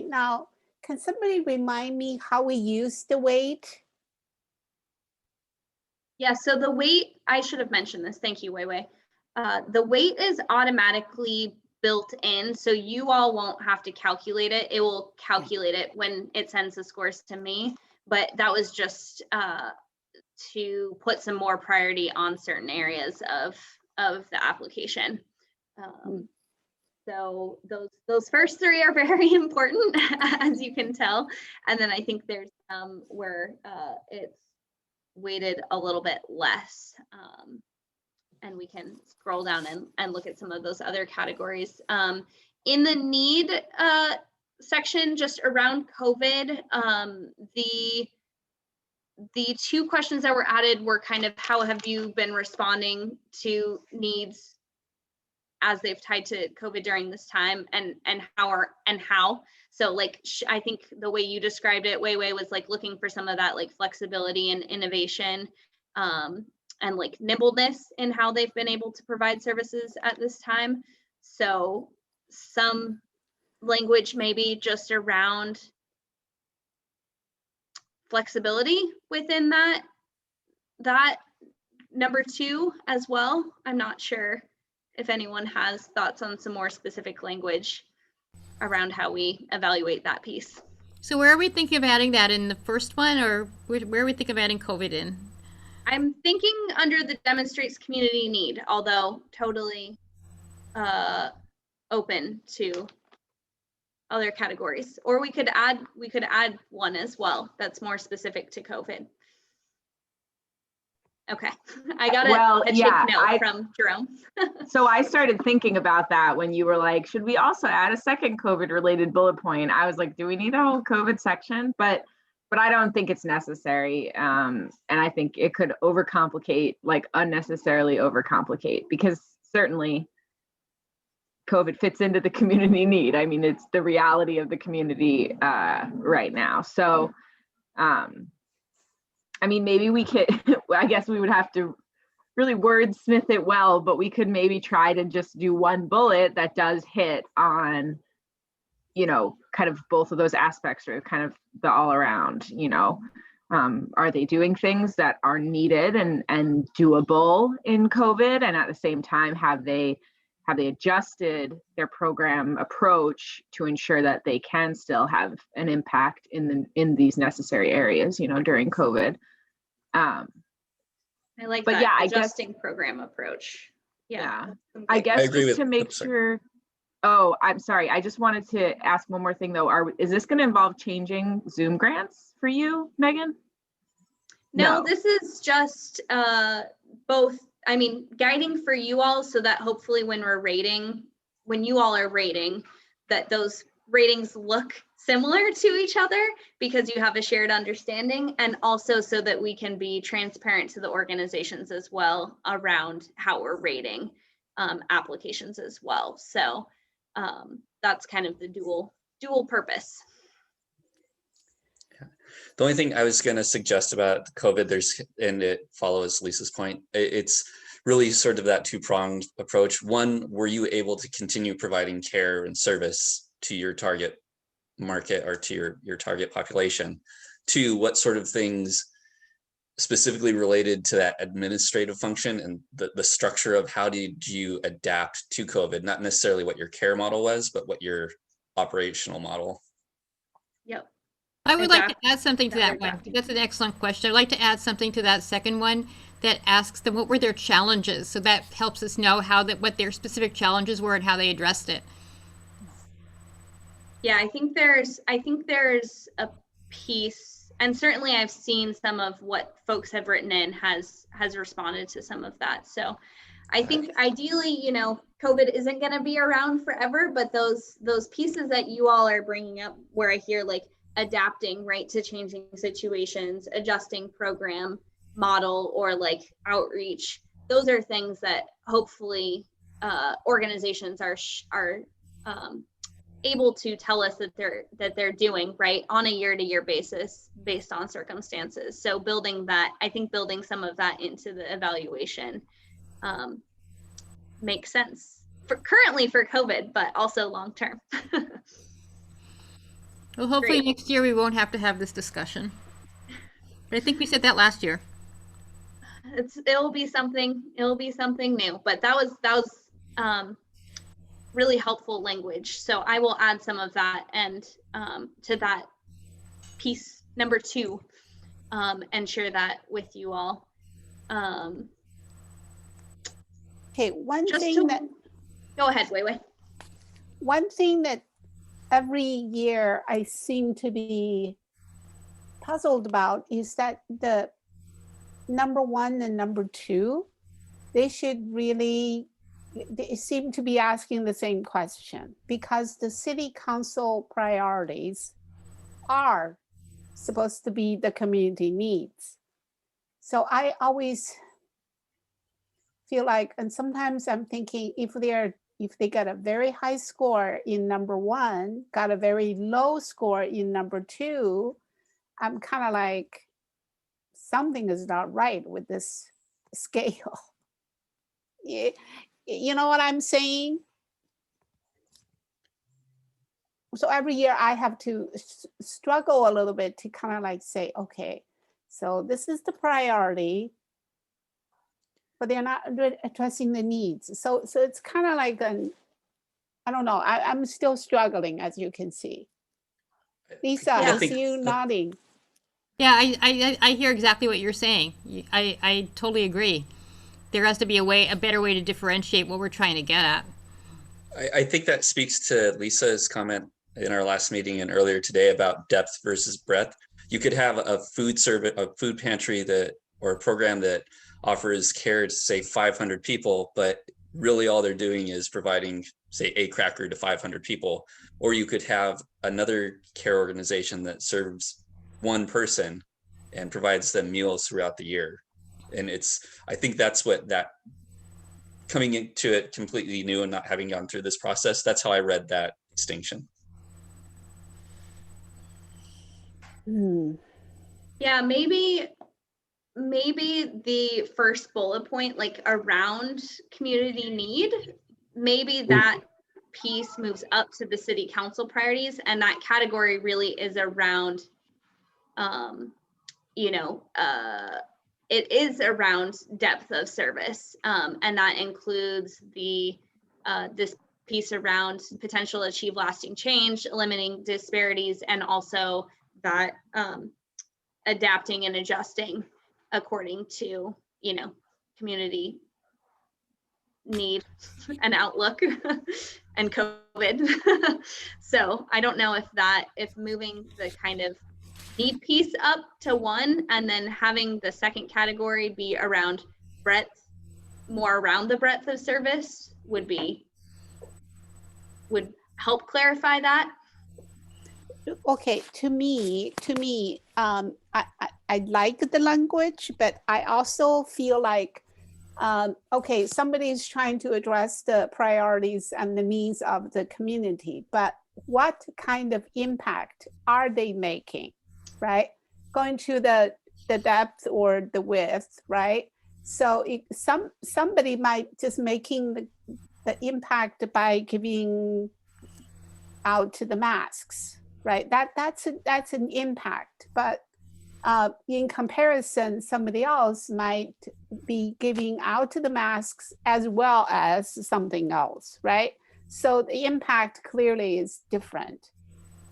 Now, can somebody remind me how we use the weight? Yeah, so the weight, I should have mentioned this. Thank you, Wei Wei. The weight is automatically built in, so you all won't have to calculate it. It will calculate it when it sends the scores to me. But that was just to put some more priority on certain areas of the application. So those first 3 are very important, as you can tell. And then I think there's where it's weighted a little bit less. And we can scroll down and look at some of those other categories. In the need section, just around COVID, the 2 questions that were added were kind of, how have you been responding to needs as they've tied to COVID during this time, and how. So like, I think the way you described it, Wei Wei, was like looking for some of that like flexibility and innovation, and like nimbleness in how they've been able to provide services at this time. So some language maybe just around flexibility within that number 2 as well. I'm not sure if anyone has thoughts on some more specific language around how we evaluate that piece. So where are we thinking of adding that, in the first one, or where are we thinking of adding COVID in? I'm thinking under the demonstrates community need, although totally open to other categories. Or we could add one as well that's more specific to COVID. Okay, I got a take note from Jerome. So I started thinking about that when you were like, should we also add a second COVID related bullet point? I was like, do we need a whole COVID section? But I don't think it's necessary. And I think it could overcomplicate, like unnecessarily overcomplicate, because certainly COVID fits into the community need. I mean, it's the reality of the community right now. So, I mean, maybe we could, I guess we would have to really wordsmith it well, but we could maybe try to just do one bullet that does hit on, kind of both of those aspects, or kind of the all around, are they doing things that are needed and doable in COVID? And at the same time, have they adjusted their program approach to ensure that they can still have an impact in these necessary areas, during COVID? I like but that, yeah, adjusting program approach. Yeah. I guess I agree just with, to make sure. Oh, I'm sorry. I just wanted to ask one more thing though. Is this going to involve changing Zoom grants for you, Megan? No, No. this is just both, I mean, guiding for you all so that hopefully when we're rating, when you all are rating, that those ratings look similar to each other because you have a shared understanding, and also so that we can be transparent to the organizations as well around how we're rating applications as well. So that's kind of the dual purpose. The only thing I was going to suggest about COVID, and it follows Lisa's point, it's really sort of that two-pronged approach. One, were you able to continue providing care and service to your target market or to your target population? Two, what sort of things specifically related to that administrative function and the structure of how did you adapt to COVID? Not necessarily what your care model was, but what your operational model. Yep. I would like to Adapt- add something to that one. adapting. That's an excellent question. I'd like to add something to that second one that asks them what were their challenges. So that helps us know what their specific challenges were and how they addressed it. Yeah, I think there's a piece, and certainly I've seen some of what folks have written in has responded to some of that. So I think ideally, you know, COVID isn't going to be around forever, but those pieces that you all are bringing up where I hear like adapting, right, to changing situations, adjusting program model or like outreach, those are things that hopefully organizations are able to tell us that they're doing right on a year-to-year basis based on circumstances. So building that, I think building some of that into the evaluation makes sense currently for COVID, but also long-term. Well, hopefully Great. next year we won't have to have this discussion. But I think we said that last year. It'll be something new, but that was really helpful language. So I will add some of that and to that piece number 2 and share that with you all. Okay, one Just thing to- that Go ahead, Wei Wei. one thing that every year I seem to be puzzled about is that the number 1 and number 2, they seem to be asking the same question, because the city council priorities are supposed to be the community needs. So I always feel like, and sometimes I'm thinking if they got a very high score in number 1, got a very low score in number 2, I'm kind of like, something is not right with this scale. You know what I'm saying? So every year I have to struggle a little bit to kind of like say, okay, so this is the priority, but they're not addressing the needs. So it's kind of like I don't know. I'm still struggling, as you can see. Lisa, Yeah. I see you nodding. Yeah, I hear exactly what you're saying. I totally agree. There has to be a better way to differentiate what we're trying to get at. I think that speaks to Lisa's comment in our last meeting and earlier today about depth versus breadth. You could have a food pantry or a program that offers care to say 500 people, but really all they're doing is providing, say, a cracker to 500 people. Or you could have another care organization that serves one person and provides them meals throughout the year. And I think that's what that coming into it completely new and not having gone through this process, that's how I read that distinction. Yeah, maybe the first bullet point, like around community need, maybe that piece moves up to the city council priorities, and that category really is around it is around depth of service, and that includes this piece around potential to achieve lasting change, eliminating disparities, and also that adapting and adjusting according to community need an outlook and COVID. So I don't know if moving the kind of need piece up to one and then having the second category be around breadth, more around the breadth of service would help clarify that. Okay, to me, I like the language, but I also feel like, okay, somebody's trying to address the priorities and the needs of the community, but what kind of impact are they making, right? Going to the depth or the width, right? So somebody might just making the impact by giving out to the masks, right? That's an impact, but in comparison, somebody else might be giving out to the masks as well as something else, right? So the impact clearly is different.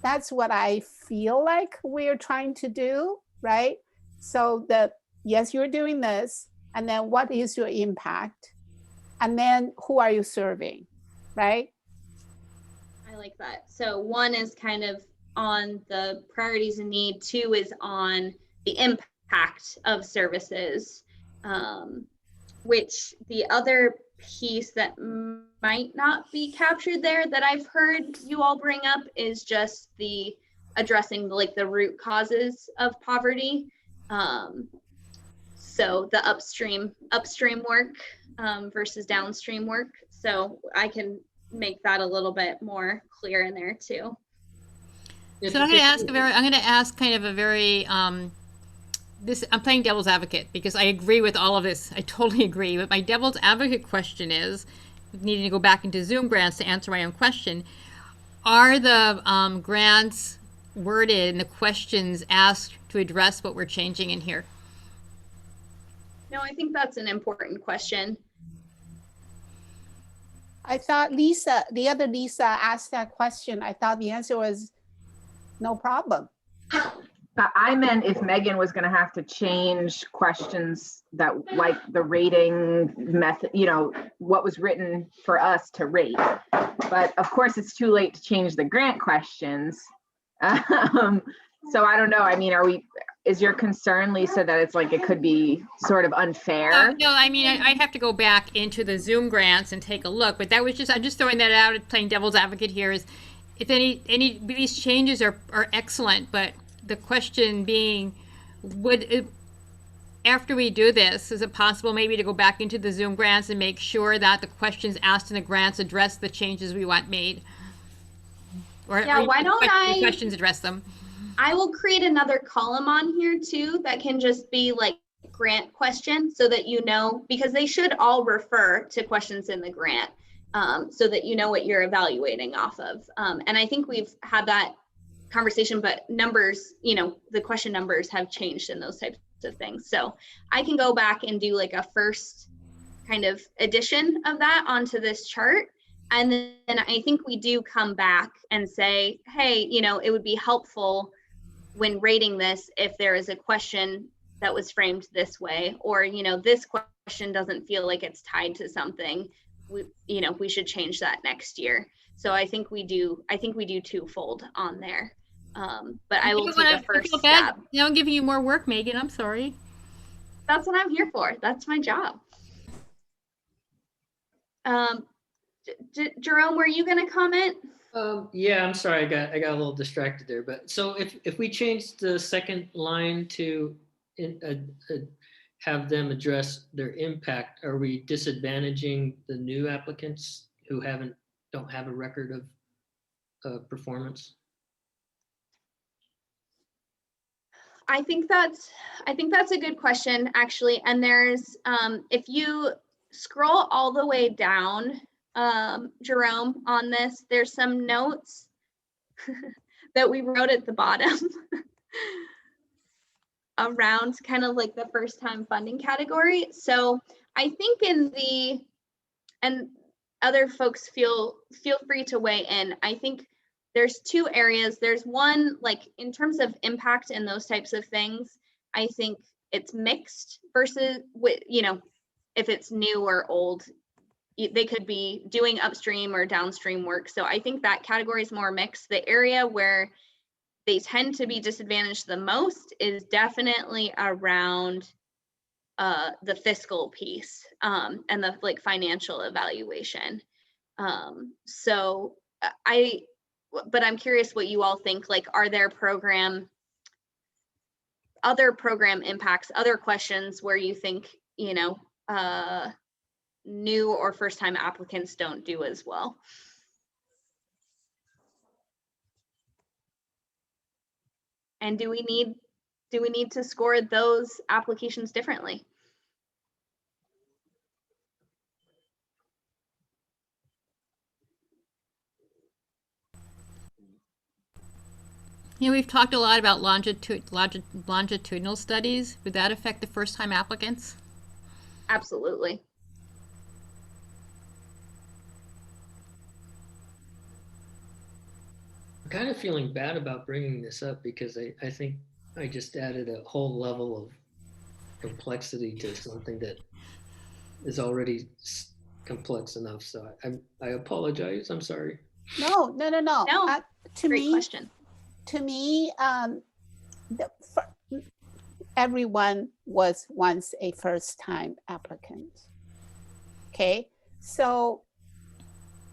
That's what I feel like we're trying to do, right? So yes, you're doing this, and then what is your impact? And then who are you serving, right? I like that. So 1 is kind of on the priorities and need, 2 is on the impact of services, which the other piece that might not be captured there that I've heard you all bring up is just the addressing like the root causes of poverty. So the upstream work versus downstream work. So I can make that a little bit more clear in there too. So I'm going to ask kind of a very, I'm playing devil's advocate because I agree with all of this. I totally agree. But my devil's advocate question is, needing to go back into Zoom grants to answer my own question, are the grants worded and the questions asked to address what we're changing in here? No, I think that's an important question. I thought the other Lisa asked that question. I thought the answer was no problem. I meant if Megan was going to have to change questions that like the rating method, what was written for us to rate. But of course, it's too late to change the grant questions. So I don't know. I mean, is your concern, Lisa, that it's like it could be sort of unfair? No, I mean, I have to go back into the Zoom grants and take a look, but that was I'm just throwing that out, playing devil's advocate here, is if any of these changes are excellent, but the question being, after we do this, is it possible maybe to go back into the Zoom grants and make sure that the questions asked in the grants address the changes we want made? Yeah, why don't the questions address them? I will create another column on here too that can just be like grant question, so that because they should all refer to questions in the grant, so that you know what you're evaluating off of. And I think we've had that conversation, but numbers, the question numbers have changed in those types of things. So I can go back and do like a first kind of addition of that onto this chart. And then I think we do come back and say, hey, it would be helpful when rating this if there is a question that was framed this way, or, this question doesn't feel like it's tied to something, we should change that next year. So I think we do twofold on there. But I will take a first stab. Now I'm giving you more work, Megan. I'm sorry. That's what I'm here for. That's my job. Jerome, were you going to comment? Yeah, I'm sorry, I got a little distracted there. But so if we change the second line to have them address their impact, are we disadvantaging the new applicants who don't have a record of performance? I think that's a good question, actually. And there's if you scroll all the way down, Jerome, on this, there's some notes that we wrote at the bottom around kind of like the first time funding category. So I think and other folks feel free to weigh in. I think there's 2 areas. There's one, like in terms of impact and those types of things, I think it's mixed versus if it's new or old they could be doing upstream or downstream work. So I think that category is more mixed. The area where they tend to be disadvantaged the most is definitely around the fiscal piece and the like financial evaluation. So but I'm curious what you all think. Like, are there other program impacts, other questions where you think, you know, new or first time applicants don't do as well? And do we need to score those applications differently? You know, we've talked a lot about longitudinal studies. Would that affect the first time applicants? Absolutely. I'm kind of feeling bad about bringing this up because I think I just added a whole level of complexity to something that is already complex enough. So I apologize. I'm sorry. No. No, To great me, question. everyone was once a first-time applicant. Okay, so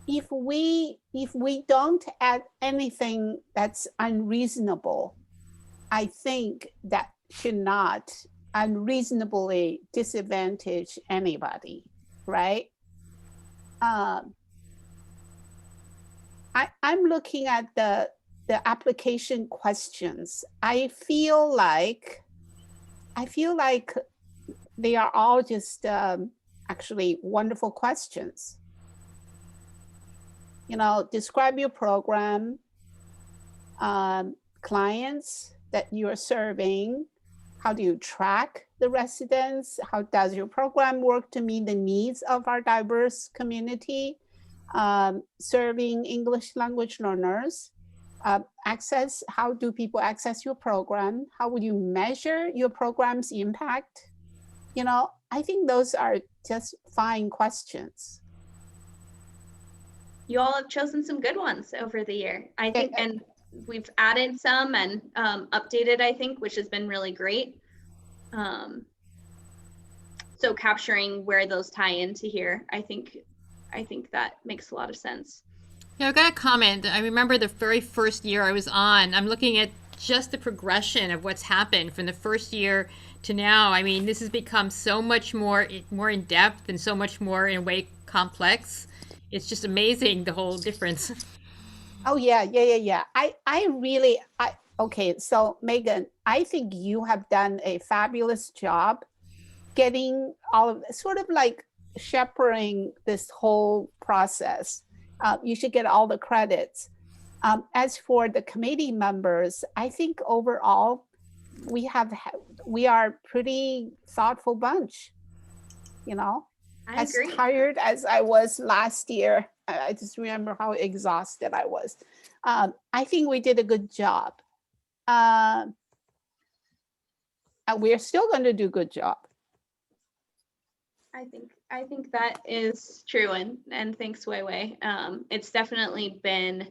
if we don't add anything that's unreasonable, I think that should not unreasonably disadvantage anybody, right? I'm looking at the application questions. I feel like they are all just actually wonderful questions. You know, describe your program, clients that you are serving. How do you track the residents? How does your program work to meet the needs of our diverse community? Serving English language learners. Access, how do people access your program? How would you measure your program's impact? You know, I think those are just fine questions. You all have chosen some good ones over the year, I think, and we've added some and updated, I think, which has been really great. So capturing where those tie into here, I think that makes a lot of sense. Yeah, I've got a comment. I remember the very first year I was on, I'm looking at just the progression of what's happened from the first year to now. I mean, this has become so much more in depth and so much more in a way complex. It's just amazing, the whole difference. Oh yeah. Okay, so Megan, I think you have done a fabulous job getting all of sort of like shepherding this whole process. You should get all the credits. As for the committee members, I think overall we are pretty thoughtful bunch. You know, I as agree. tired as I was last year, I just remember how exhausted I was. I think we did a good job. And we're still going to do a good job. I think that is true, and thanks, Wei Wei. It's definitely been,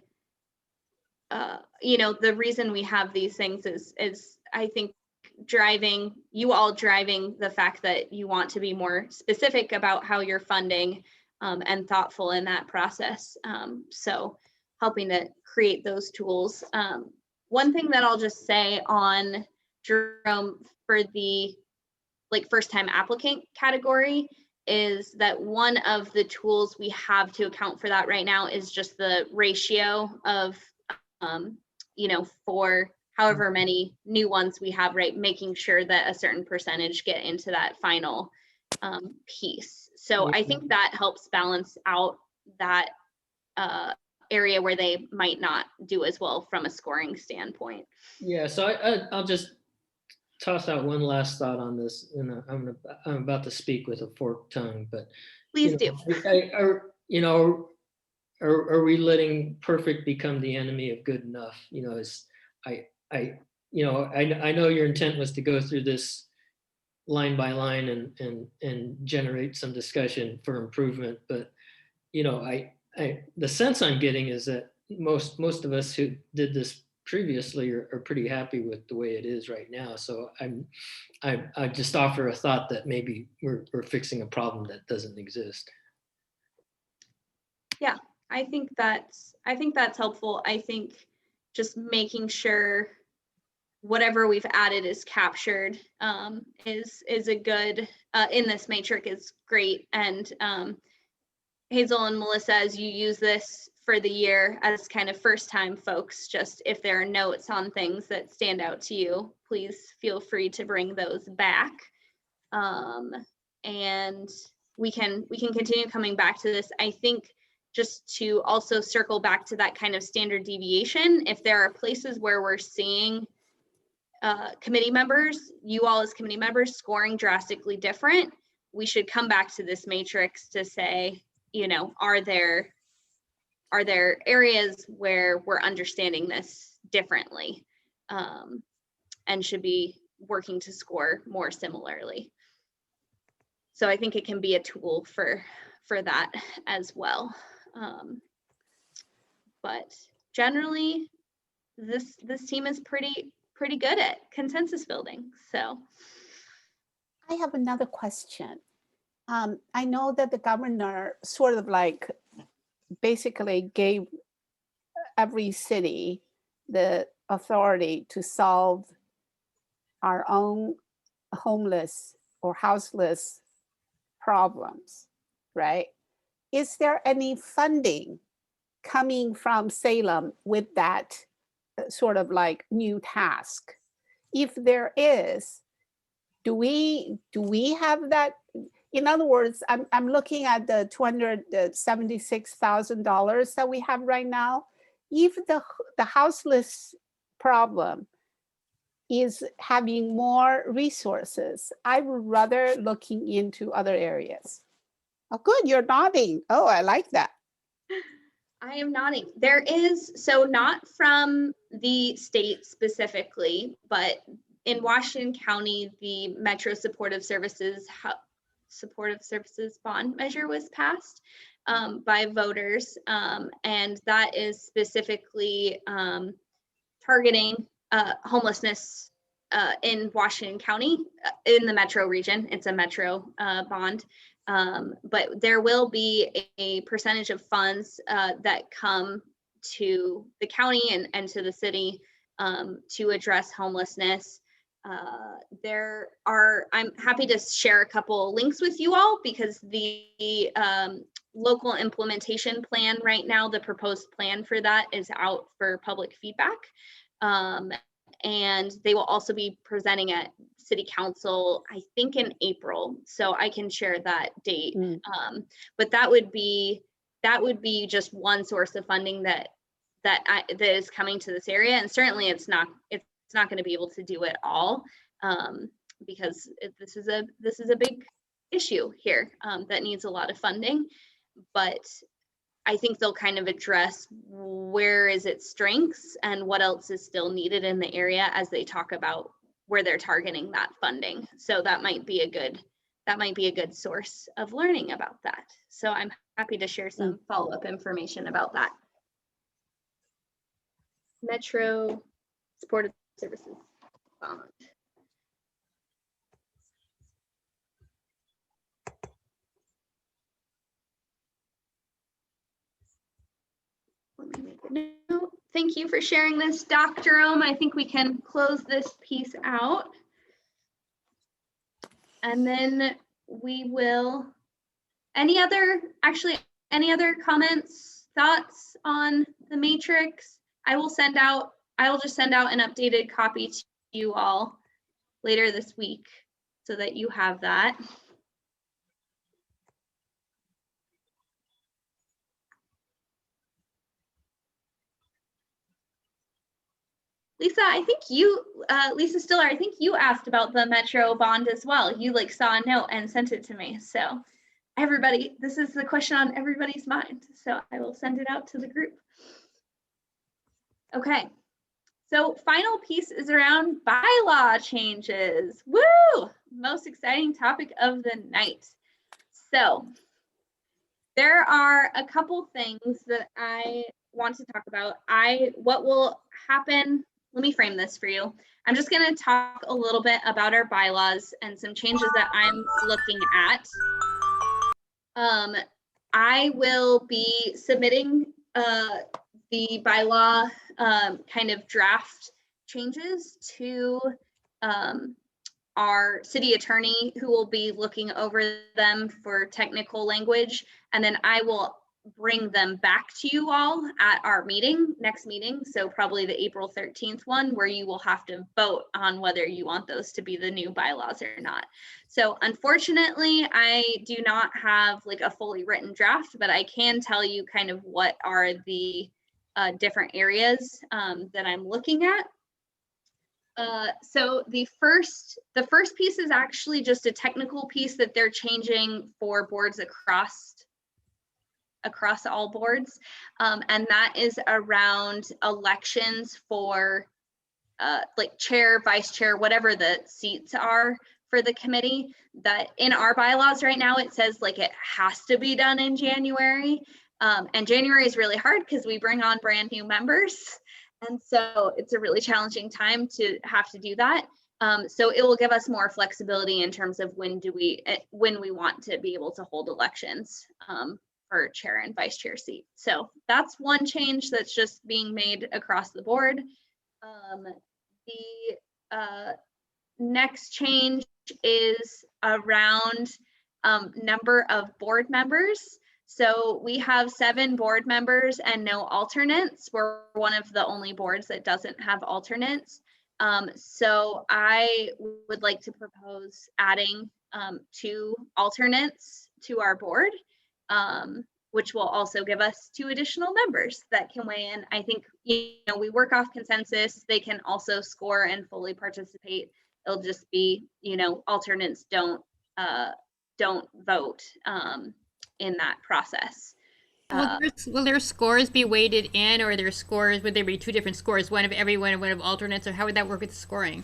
you know, the reason we have these things is I think driving the fact that you want to be more specific about how you're funding and thoughtful in that process. So helping to create those tools. One thing that I'll just say on Jerome for the like first time applicant category is that one of the tools we have to account for that right now is just the ratio of, you know, for however many new ones we have, right? Making sure that a certain percentage get into that final piece. So I think that helps balance out that area where they might not do as well from a scoring standpoint. Yeah, so I'll just toss out one last thought on this, and I'm about to speak with a forked tongue, but Please do. Are we letting perfect become the enemy of good enough? You know, I know your intent was to go through this line by line and generate some discussion for improvement, but you know, the sense I'm getting is that most of us who did this previously are pretty happy with the way it is right now. So I just offer a thought that maybe we're fixing a problem that doesn't exist. Yeah, I think that's helpful. I think just making sure whatever we've added is captured is a good in this matrix is great. And Hazel and Melissa, as you use this for the year as kind of first time folks, just if there are notes on things that stand out to you, please feel free to bring those back. And we can continue coming back to this. I think just to also circle back to that kind of standard deviation, if there are places where we're seeing committee members, you all as committee members scoring drastically different, we should come back to this matrix to say, you know, are there areas where we're understanding this differently and should be working to score more similarly. So I think it can be a tool for that as well. But generally, this team is pretty good at consensus building. So I have another question. I know that the governor sort of like basically gave every city the authority to solve our own homeless or houseless problems, right? Is there any funding coming from Salem with that sort of like new task? If there is, do we have that? In other words, I'm looking at the $276,000 that we have right now. If the houseless problem is having more resources, I would rather looking into other areas. Oh, good, you're nodding. Oh, I like that. I am nodding. There is, so not from the state specifically, but in Washington County, the Metro Supportive Services bond measure was passed by voters, and that is specifically targeting homelessness in Washington County, in the metro region. It's a metro bond, but there will be a percentage of funds that come to the county and to the city to address homelessness. I'm happy to share a couple links with you all, because the local implementation plan right now, the proposed plan for that is out for public feedback. And they will also be presenting at City Council, I think in April. So I can share that date. But that would be just one source of funding that is coming to this area. And certainly it's not going to be able to do it all, because this is a big issue here that needs a lot of funding. But I think they'll kind of address where is its strengths and what else is still needed in the area as they talk about where they're targeting that funding. So that might be a good source of learning about that. So I'm happy to share some follow-up information about that. Metro Supportive Services Bond. Let me make a note. Thank you for sharing this, Dr. Jerome. I think we can close this piece out. And then we will, any other comments, thoughts on the matrix? I will just send out an updated copy to you all later this week so that you have that. Lisa, I think Lisa Stiller, I think you asked about the Metro bond as well. You saw a note and sent it to me. So everybody, this is the question on everybody's mind. So I will send it out to the group. Okay, so final piece is around bylaw changes. Woo! Most exciting topic of the night. So there are a couple things that I want to talk about. What will happen, let me frame this for you. I'm just going to talk a little bit about our bylaws and some changes that I'm looking at. I will be submitting the bylaw kind of draft changes to our city attorney, who will be looking over them for technical language. And then I will bring them back to you all at our next meeting. So probably the April 13th one, where you will have to vote on whether you want those to be the new bylaws or not. So unfortunately, I do not have like a fully written draft, but I can tell you kind of what are the different areas that I'm looking at. So the first piece is actually just a technical piece that they're changing for boards across all boards, and that is around elections for like chair, vice chair, whatever the seats are for the committee. That in our bylaws right now, it says like it has to be done in January, and January is really hard because we bring on brand new members. And so it's a really challenging time to have to do that. So it will give us more flexibility in terms of when we want to be able to hold elections for chair and vice chair seat. So that's one change that's just being made across the board. The next change is around number of board members. So we have 7 board members and no alternates. We're one of the only boards that doesn't have alternates. So I would like to propose adding 2 alternates to our board, which will also give us 2 additional members that can weigh in. I think, we work off consensus. They can also score and fully participate. It'll just be, alternates don't vote in that process. Will their scores be weighted in, or their scores, would there be 2 different scores, one of everyone and one of alternates, or how would that work with scoring?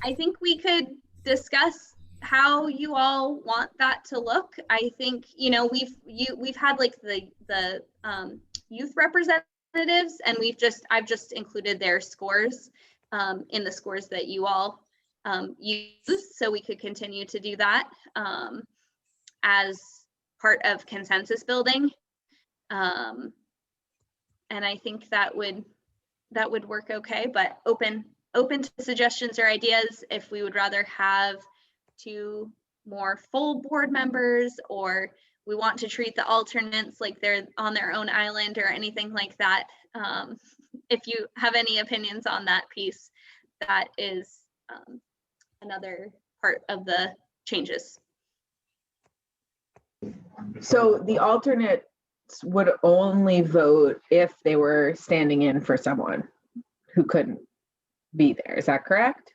I think we could discuss how you all want that to look. I think, we've had like the youth representatives, and I've just included their scores in the scores that you all use, so we could continue to do that as part of consensus building. And I think that would work okay, but open to suggestions or ideas if we would rather have 2 more full board members, or we want to treat the alternates like they're on their own island or anything like that. If you have any opinions on that piece, that is another part of the changes. So the alternates would only vote if they were standing in for someone who couldn't be there. Is that correct?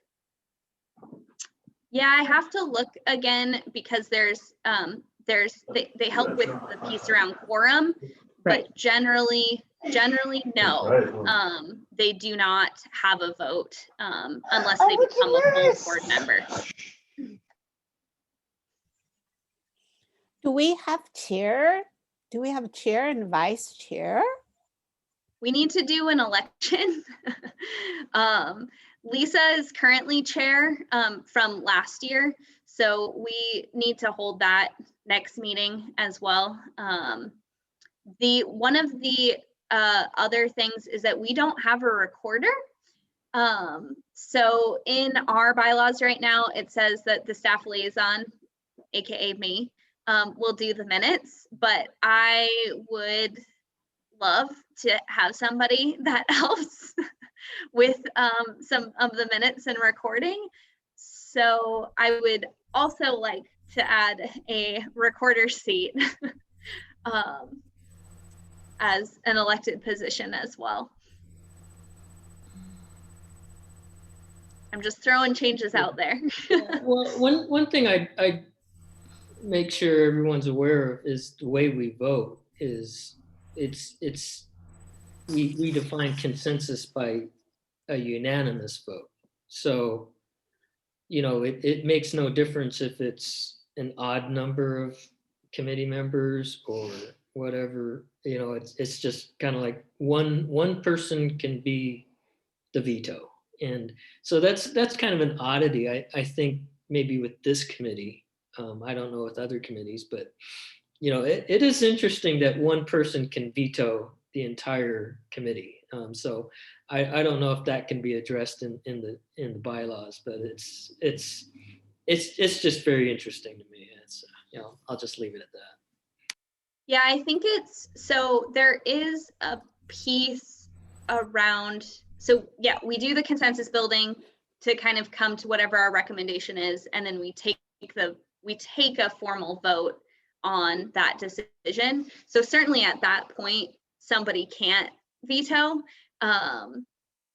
Yeah, I have to look again because they help with the piece around quorum, Right. but generally no. They do not have a vote unless they become a full board member. Do we have chair? Do we have chair and vice chair? We need to do an election. Lisa is currently chair from last year, so we need to hold that next meeting as well. One of the other things is that we don't have a recorder. So in our bylaws right now, it says that the staff liaison, aka me, will do the minutes, but I would love to have somebody that helps with some of the minutes and recording. So I would also like to add a recorder seat as an elected position as well. I'm just throwing changes out there. Well, one thing I make sure everyone's aware of is the way we vote is we define consensus by a unanimous vote. So, it makes no difference if it's an odd number of committee members or whatever, you know, it's just kind of like one person can be the veto. And so that's kind of an oddity, I think, maybe with this committee. I don't know with other committees, but you know, it is interesting that one person can veto the entire committee. So I don't know if that can be addressed in the bylaws, but it's just very interesting to me. It's you know, I'll just leave it at that. Yeah, I think so there is a piece around, so yeah, we do the consensus building to kind of come to whatever our recommendation is, and then we take a formal vote on that decision. So certainly at that point, somebody can't veto.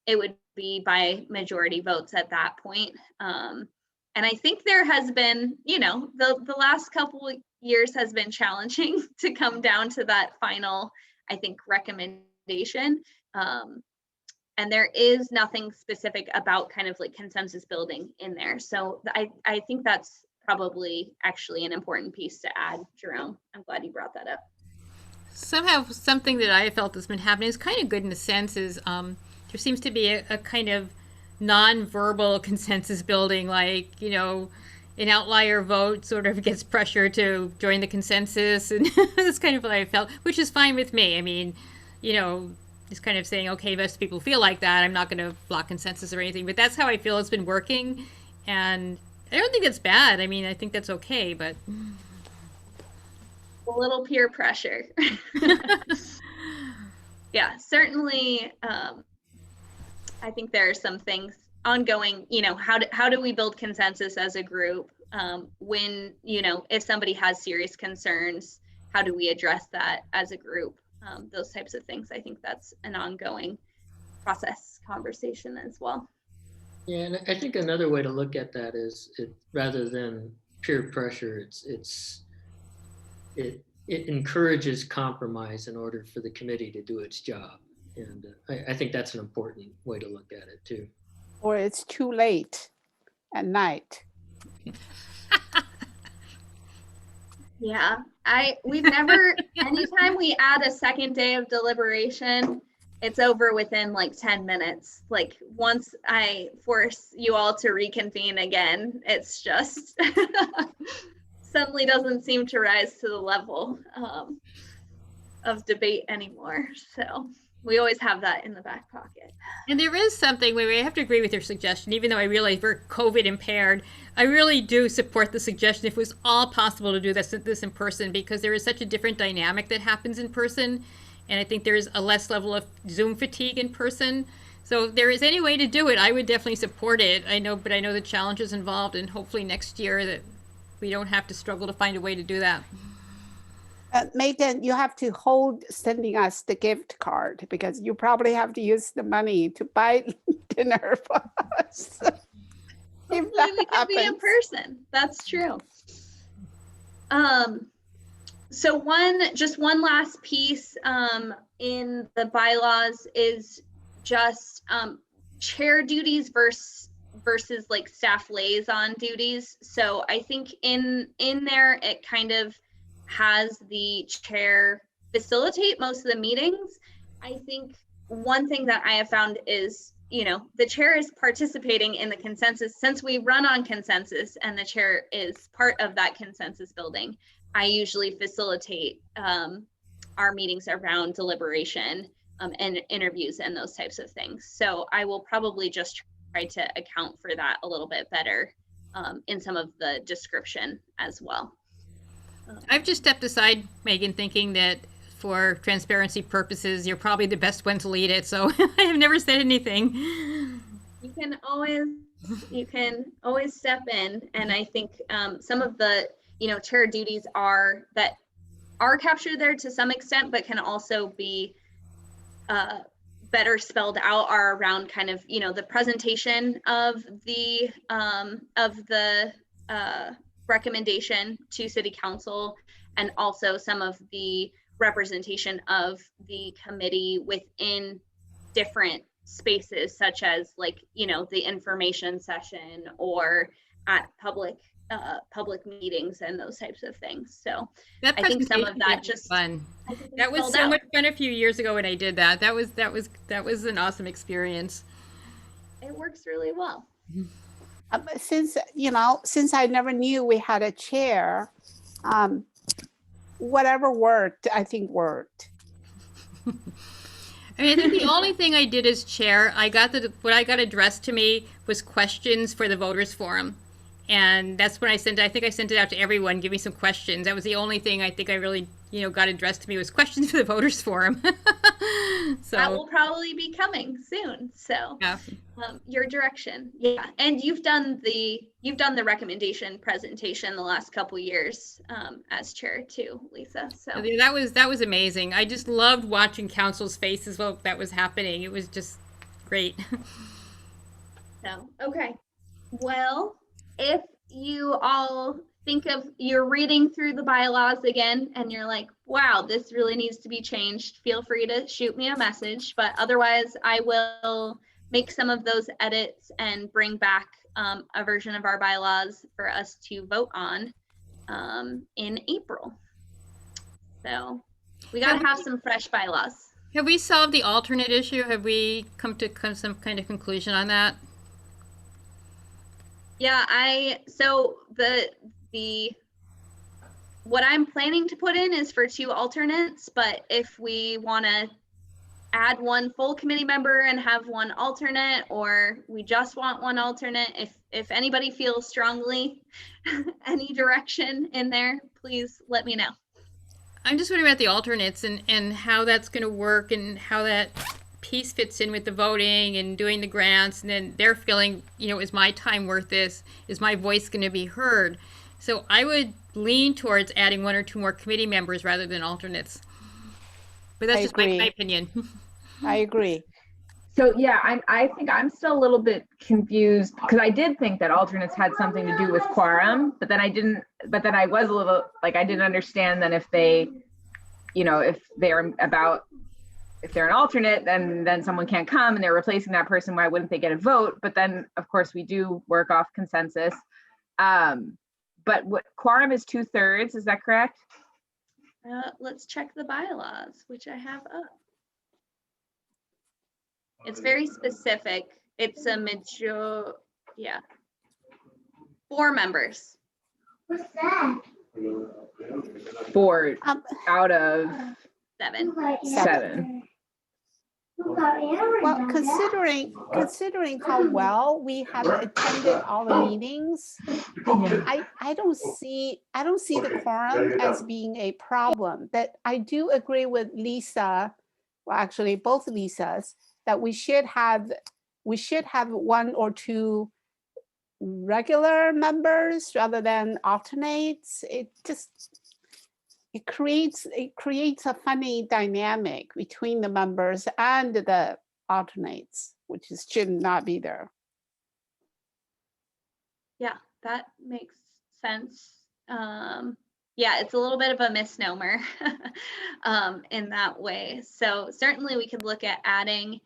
It would be by majority votes at that point. And I think there has been, you know, the last couple of years has been challenging to come down to that final, I think, recommendation. And there is nothing specific about kind of like consensus building in there. So I think that's probably actually an important piece to add, Jerome. I'm glad you brought that up. Somehow, something that I felt has been happening is kind of good in a sense is there seems to be a kind of non-verbal consensus building, like, you know, an outlier vote sort of gets pressure to join the consensus, and that's kind of what I felt, which is fine with me. I mean, you know, just kind of saying, okay, most people feel like that, I'm not going to block consensus or anything, but that's how I feel it's been working, and I don't think that's bad. I mean, I think that's okay, but a little peer pressure. Yeah, certainly. I think there are some things ongoing, you know, how do we build consensus as a group? When, you know, if somebody has serious concerns, how do we address that as a group? Those types of things. I think that's an ongoing process conversation as well. Yeah, and I think another way to look at that is rather than peer pressure, it encourages compromise in order for the committee to do its job. And I think that's an important way to look at it too. Or it's too late at night. Yeah, we've never, anytime we add a second day of deliberation, it's over within like 10 minutes. Like once I force you all to reconvene again, it's just suddenly doesn't seem to rise to the level of debate anymore. So we always have that in the back pocket. And there is something where I have to agree with your suggestion, even though I realize we're COVID impaired. I really do support the suggestion if it was all possible to do this in person, because there is such a different dynamic that happens in person. And I think there's a less level of Zoom fatigue in person. So if there is any way to do it, I would definitely support it. But I know the challenges involved, and hopefully next year that we don't have to struggle to find a way to do that. Megan, you have to hold sending us the gift card, because you probably have to use the money to buy dinner for us. Hopefully we can be in person. That's true. So one last piece in the bylaws is just chair duties versus like staff liaison duties. So I think in there it kind of has the chair facilitate most of the meetings. I think one thing that I have found is, you know, the chair is participating in the consensus. Since we run on consensus and the chair is part of that consensus building, I usually facilitate our meetings around deliberation and interviews and those types of things. So I will probably just try to account for that a little bit better in some of the description as well. I've just stepped aside, Megan, thinking that for transparency purposes, you're probably the best one to lead it. So I have never said anything. You can always step in. And I think some of the, you know, chair duties are captured there to some extent, but can also be better spelled out, are around kind of, you know, the presentation of the recommendation to city council, and also some of the representation of the committee within different spaces, such as, like, you know, the information session, or at public meetings and those types of things. So That I think some of presentation that was just fun. I think it That was spilled so out. much fun a few years ago when I did that. That was an awesome experience. It works really well. Since I never knew we had a chair, whatever worked, I think worked. I mean, I think the only thing I did as chair, what I got addressed to me was questions for the voters forum. And that's when I think I sent it out to everyone, give me some questions. That was the only thing I think I really, got addressed to me was questions for the voters forum. So That will probably be coming soon. So yeah. Your direction. Yeah. And you've done the recommendation presentation the last couple years as chair too, Lisa. So That was amazing. I just loved watching council's faces while that was happening. It was just great. So, okay. Well, if you all think of you're reading through the bylaws again and you're like, wow, this really needs to be changed, feel free to shoot me a message. But otherwise, I will make some of those edits and bring back a version of our bylaws for us to vote on in April. So we got to have some fresh bylaws. Have we solved the alternate issue? Have we come to some kind of conclusion on that? Yeah, so the what I'm planning to put in is for 2 alternates, but if we want to add 1 full committee member and have 1 alternate, or we just want 1 alternate, if anybody feels strongly any direction in there, please let me know. I'm just wondering about the alternates and how that's going to work and how that piece fits in with the voting and doing the grants, and then they're feeling, is my time worth this? Is my voice going to be heard? So I would lean towards adding 1 or 2 more committee members rather than alternates. But that's just my opinion. I agree. So yeah, I think I'm still a little bit confused because I did think that alternates had something to do with quorum, but then I was a little like, I didn't understand then if they, if they're an alternate, then someone can't come and they're replacing that person, why wouldn't they get a vote? But then of course we do work off consensus. But what quorum is 2/3, is that correct? Let's check the bylaws, which I have up. It's very specific. It's a major, 4 members. What's that? 4 out of 7. 7. Well, considering how well we have attended all the meetings, I don't see the quorum as being a problem. But I do agree with Lisa, well, actually both Lisas, that we should have 1 or 2 regular members rather than alternates. It creates a funny dynamic between the members and the alternates, which should not be there. Yeah, that makes sense. Yeah, it's a little bit of a misnomer in that way. So certainly we could look at adding,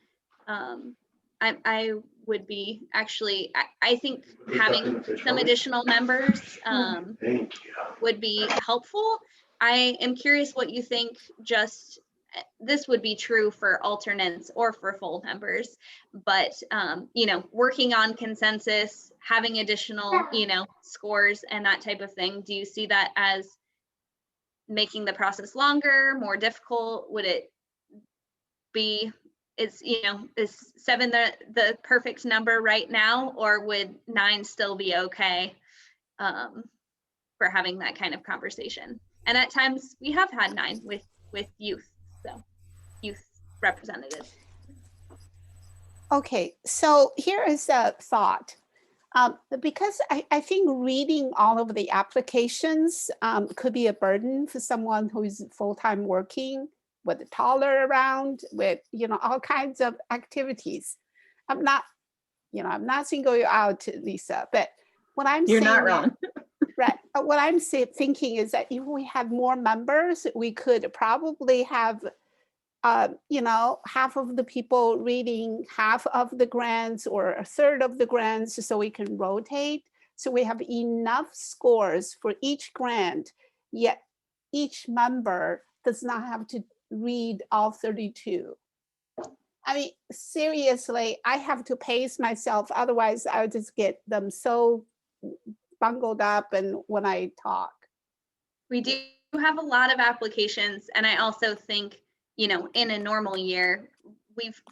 I would be actually, I think having some additional members would be helpful. I am curious what you think. This would be true for alternates or for full members, but working on consensus, having additional, scores and that type of thing. Do you see that as making the process longer, more difficult? Would it be, is 7 the perfect number right now, or would 9 still be okay for having that kind of conversation? And at times we have had 9 with youth, so youth representatives. Okay, so here is a thought. Because I think reading all of the applications could be a burden for someone who's full-time working with a toddler around, with all kinds of activities. I'm not singling you out, Lisa, but what I'm You're saying, not wrong. right? What I'm thinking is that if we had more members, we could probably have half of the people reading half of the grants or a third of the grants, so we can rotate. So we have enough scores for each grant, yet each member does not have to read all 32. I mean, seriously, I have to pace myself. Otherwise, I'll just get them so bungled up and when I talk. We do have a lot of applications, and I also think, you know, in a normal year,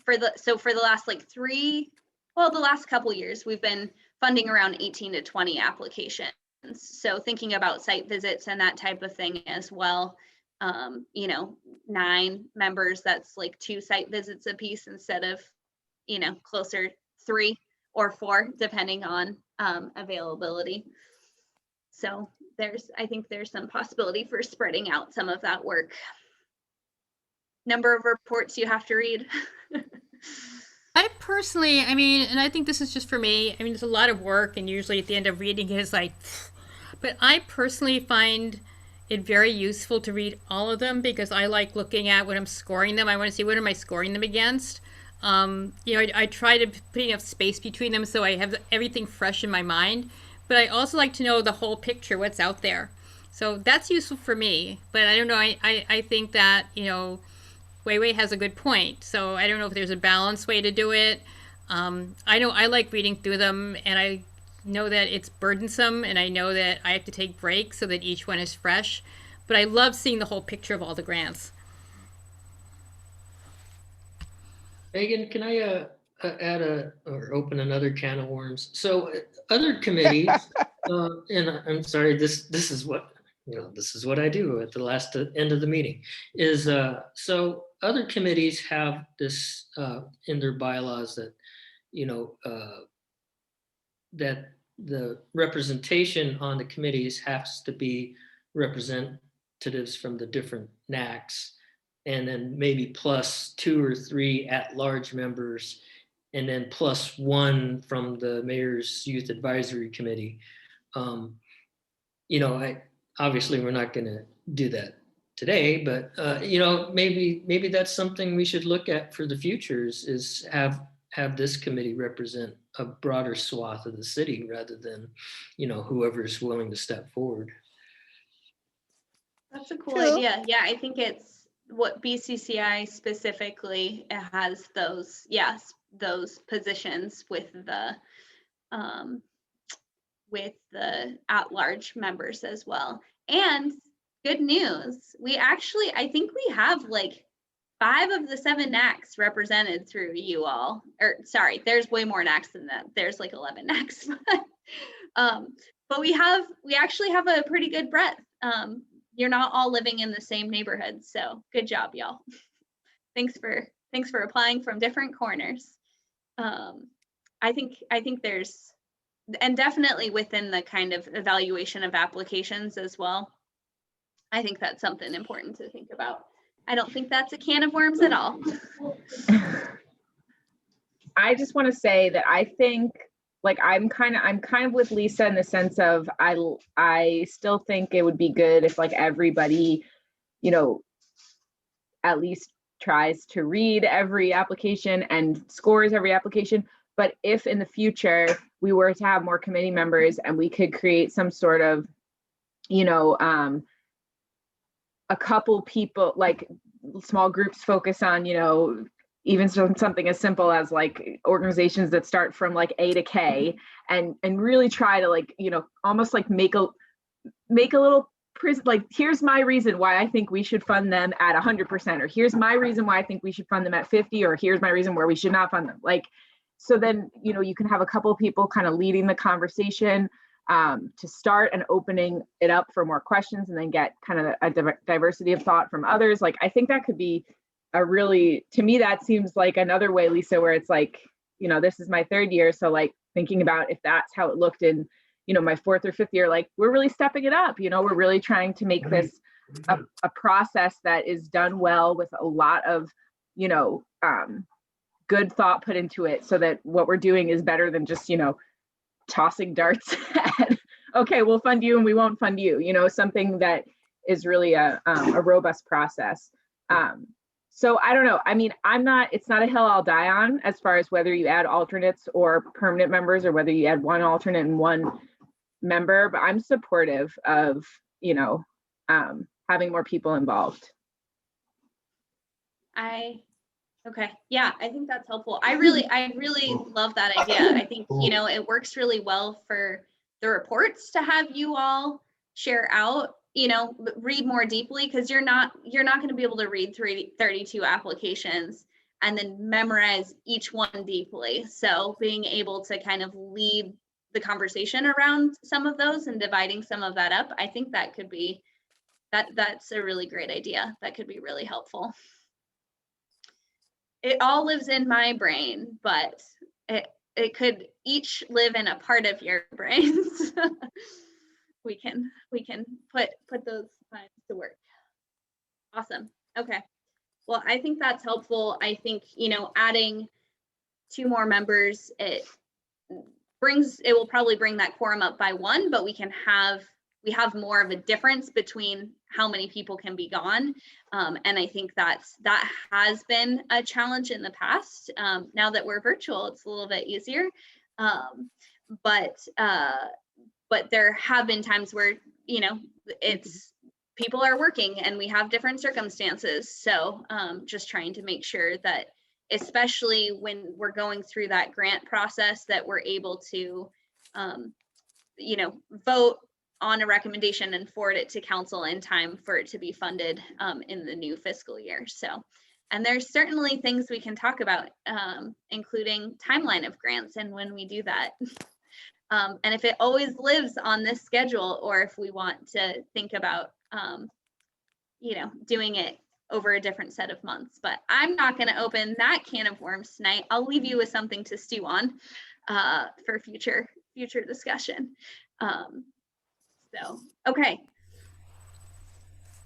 for the last like the last couple years, we've been funding around 18 to 20 applications. So thinking about site visits and that type of thing as well, you know, 9 members, that's like 2 site visits a piece instead of, you know, closer 3 or 4, depending on availability. So I think there's some possibility for spreading out some of that work. Number of reports you have to read. I personally, I mean, and I think this is just for me, I mean, it's a lot of work, and usually at the end of reading it is like, but I personally find it very useful to read all of them because I like looking at when I'm scoring them. I want to see what am I scoring them against. You know, I try to put enough space between them so I have everything fresh in my mind, but I also like to know the whole picture, what's out there. So that's useful for me, but I don't know, I think that, you know, Wei Wei has a good point. So I don't know if there's a balanced way to do it. I know I like reading through them, and I know that it's burdensome, and I know that I have to take breaks so that each one is fresh. But I love seeing the whole picture of all the grants. Megan, can I add or open another can of worms? So other committees, and I'm sorry, this is what, you know, this is what I do at the last end of the meeting is, so other committees have this in their bylaws that, you know, that the representation on the committees has to be representatives from the different NACs, and then maybe plus 2 or 3 at-large members, and then plus 1 from the Mayor's Youth Advisory Committee. You know, obviously we're not going to do that today, but you know, maybe that's something we should look at for the future is have this committee represent a broader swath of the city rather than, you know, whoever's willing to step forward. That's a cool True. idea. Yeah, I think it's what BCCI specifically has those, yes, those positions with the at-large members as well. And good news, we actually, I think we have like 5 of the 7 NACs represented through you all. Or sorry, there's way more NACs than that. There's like 11 NACs. But we actually have a pretty good breadth. You're not all living in the same neighborhood, so good job, y'all. Thanks for applying from different corners. I think there's, and definitely within the kind of evaluation of applications as well. I think that's something important to think about. I don't think that's a can of worms at all. I just want to say that I think, like, I'm kind of with Lisa in the sense of I still think it would be good if like everybody, you know, at least tries to read every application and scores every application. But if in the future we were to have more committee members and we could create some sort of, you know, a couple people, like small groups focus on, you know, even something as simple as like organizations that start from like A to K and really try to like, you know, almost like make a little like, here's my reason why I think we should fund them at 100%, or here's my reason why I think we should fund them at 50, or here's my reason where we should not fund them. Like, so then, you know, you can have a couple of people kind of leading the conversation to start and opening it up for more questions, and then get kind of a diversity of thought from others. Like, I think that could be a really, to me, that seems like another way, Lisa, where it's like, you know, this is my 3rd year. So like thinking about if that's how it looked in, you know, my 4th or 5th year, like we're really stepping it up, you know, we're really trying to make this a process that is done well with a lot of, you know, good thought put into it, so that what we're doing is better than just, you know, tossing darts at, okay, we'll fund you and we won't fund you, you know, something that is really a robust process. So I don't know. I mean, it's not a hill I'll die on as far as whether you add alternates or permanent members, or whether you add 1 alternate and 1 member, but I'm supportive of, having more people involved. Okay. Yeah, I think that's helpful. I really love that idea. I think, it works really well for the reports to have you all share out, read more deeply, because you're not going to be able to read 32 applications and then memorize each one deeply. So being able to kind of lead the conversation around some of those and dividing some of that up, I think that could be, that's a really great idea. That could be really helpful. It all lives in my brain, but it could each live in a part of your brains. we can put those minds to work. Awesome. Okay. Well, I think that's helpful. I think, adding 2 more members, it will probably bring that quorum up by 1, but we have more of a difference between how many people can be gone. And I think that has been a challenge in the past. Now that we're virtual, it's a little bit easier. But there have been times where, it's people are working and we have different circumstances. So just trying to make sure that, especially when we're going through that grant process, that we're able to, vote on a recommendation and forward it to council in time for it to be funded in the new fiscal year. So, and there's certainly things we can talk about, including timeline of grants and when we do that. And if it always lives on this schedule, or if we want to think about, doing it over a different set of months. But I'm not going to open that can of worms tonight. I'll leave you with something to stew on for future discussion. So, okay.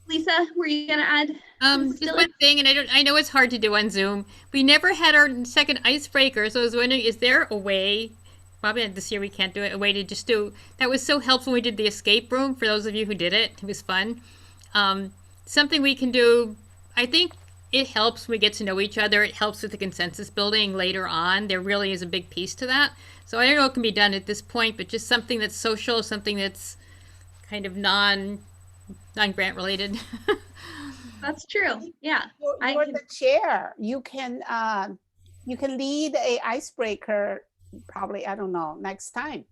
Lisa, were you gonna add? Just one thing, and I know it's hard to do on Zoom. We never had our second icebreaker, so I was wondering, is there a way, probably this year we can't do it, a way to just do, that was so helpful when we did the escape room, for those of you who did it. It was fun. Something we can do, I think it helps when we get to know each other. It helps with the consensus building later on. There really is a big piece to that. So I don't know what can be done at this point, but just something that's social, something that's kind of non-grant related. That's true. Yeah. You're the chair. You can lead a icebreaker probably, I don't know, next time.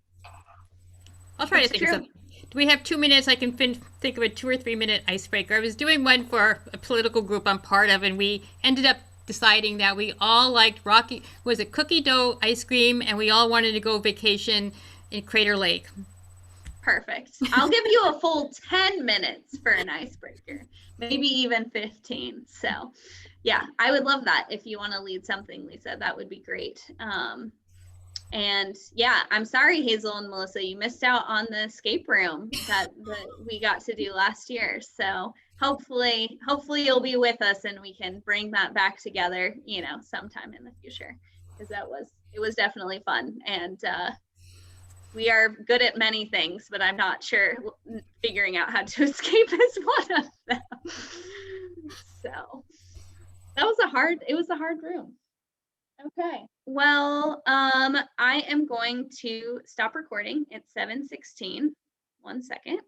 I'll try to think of something. Do we have 2 minutes? I can think of a 2 or 3 minute icebreaker. I was doing one for a political group I'm part of, and we ended up deciding that we all liked cookie dough ice cream, and we all wanted to go vacation in Crater Lake. Perfect. I'll give you a full 10 minutes for an icebreaker, maybe even 15. So yeah, I would love that. If you want to lead something, Lisa, that would be great. And yeah, I'm sorry, Hazel and Melissa, you missed out on the escape room that we got to do last year. So hopefully you'll be with us and we can bring that back together, sometime in the future, because it was definitely fun. And we are good at many things, but I'm not sure figuring out how to escape is one of them. So it was a hard room. Okay. Well, I am going to stop recording. It's 7:16. 1 second.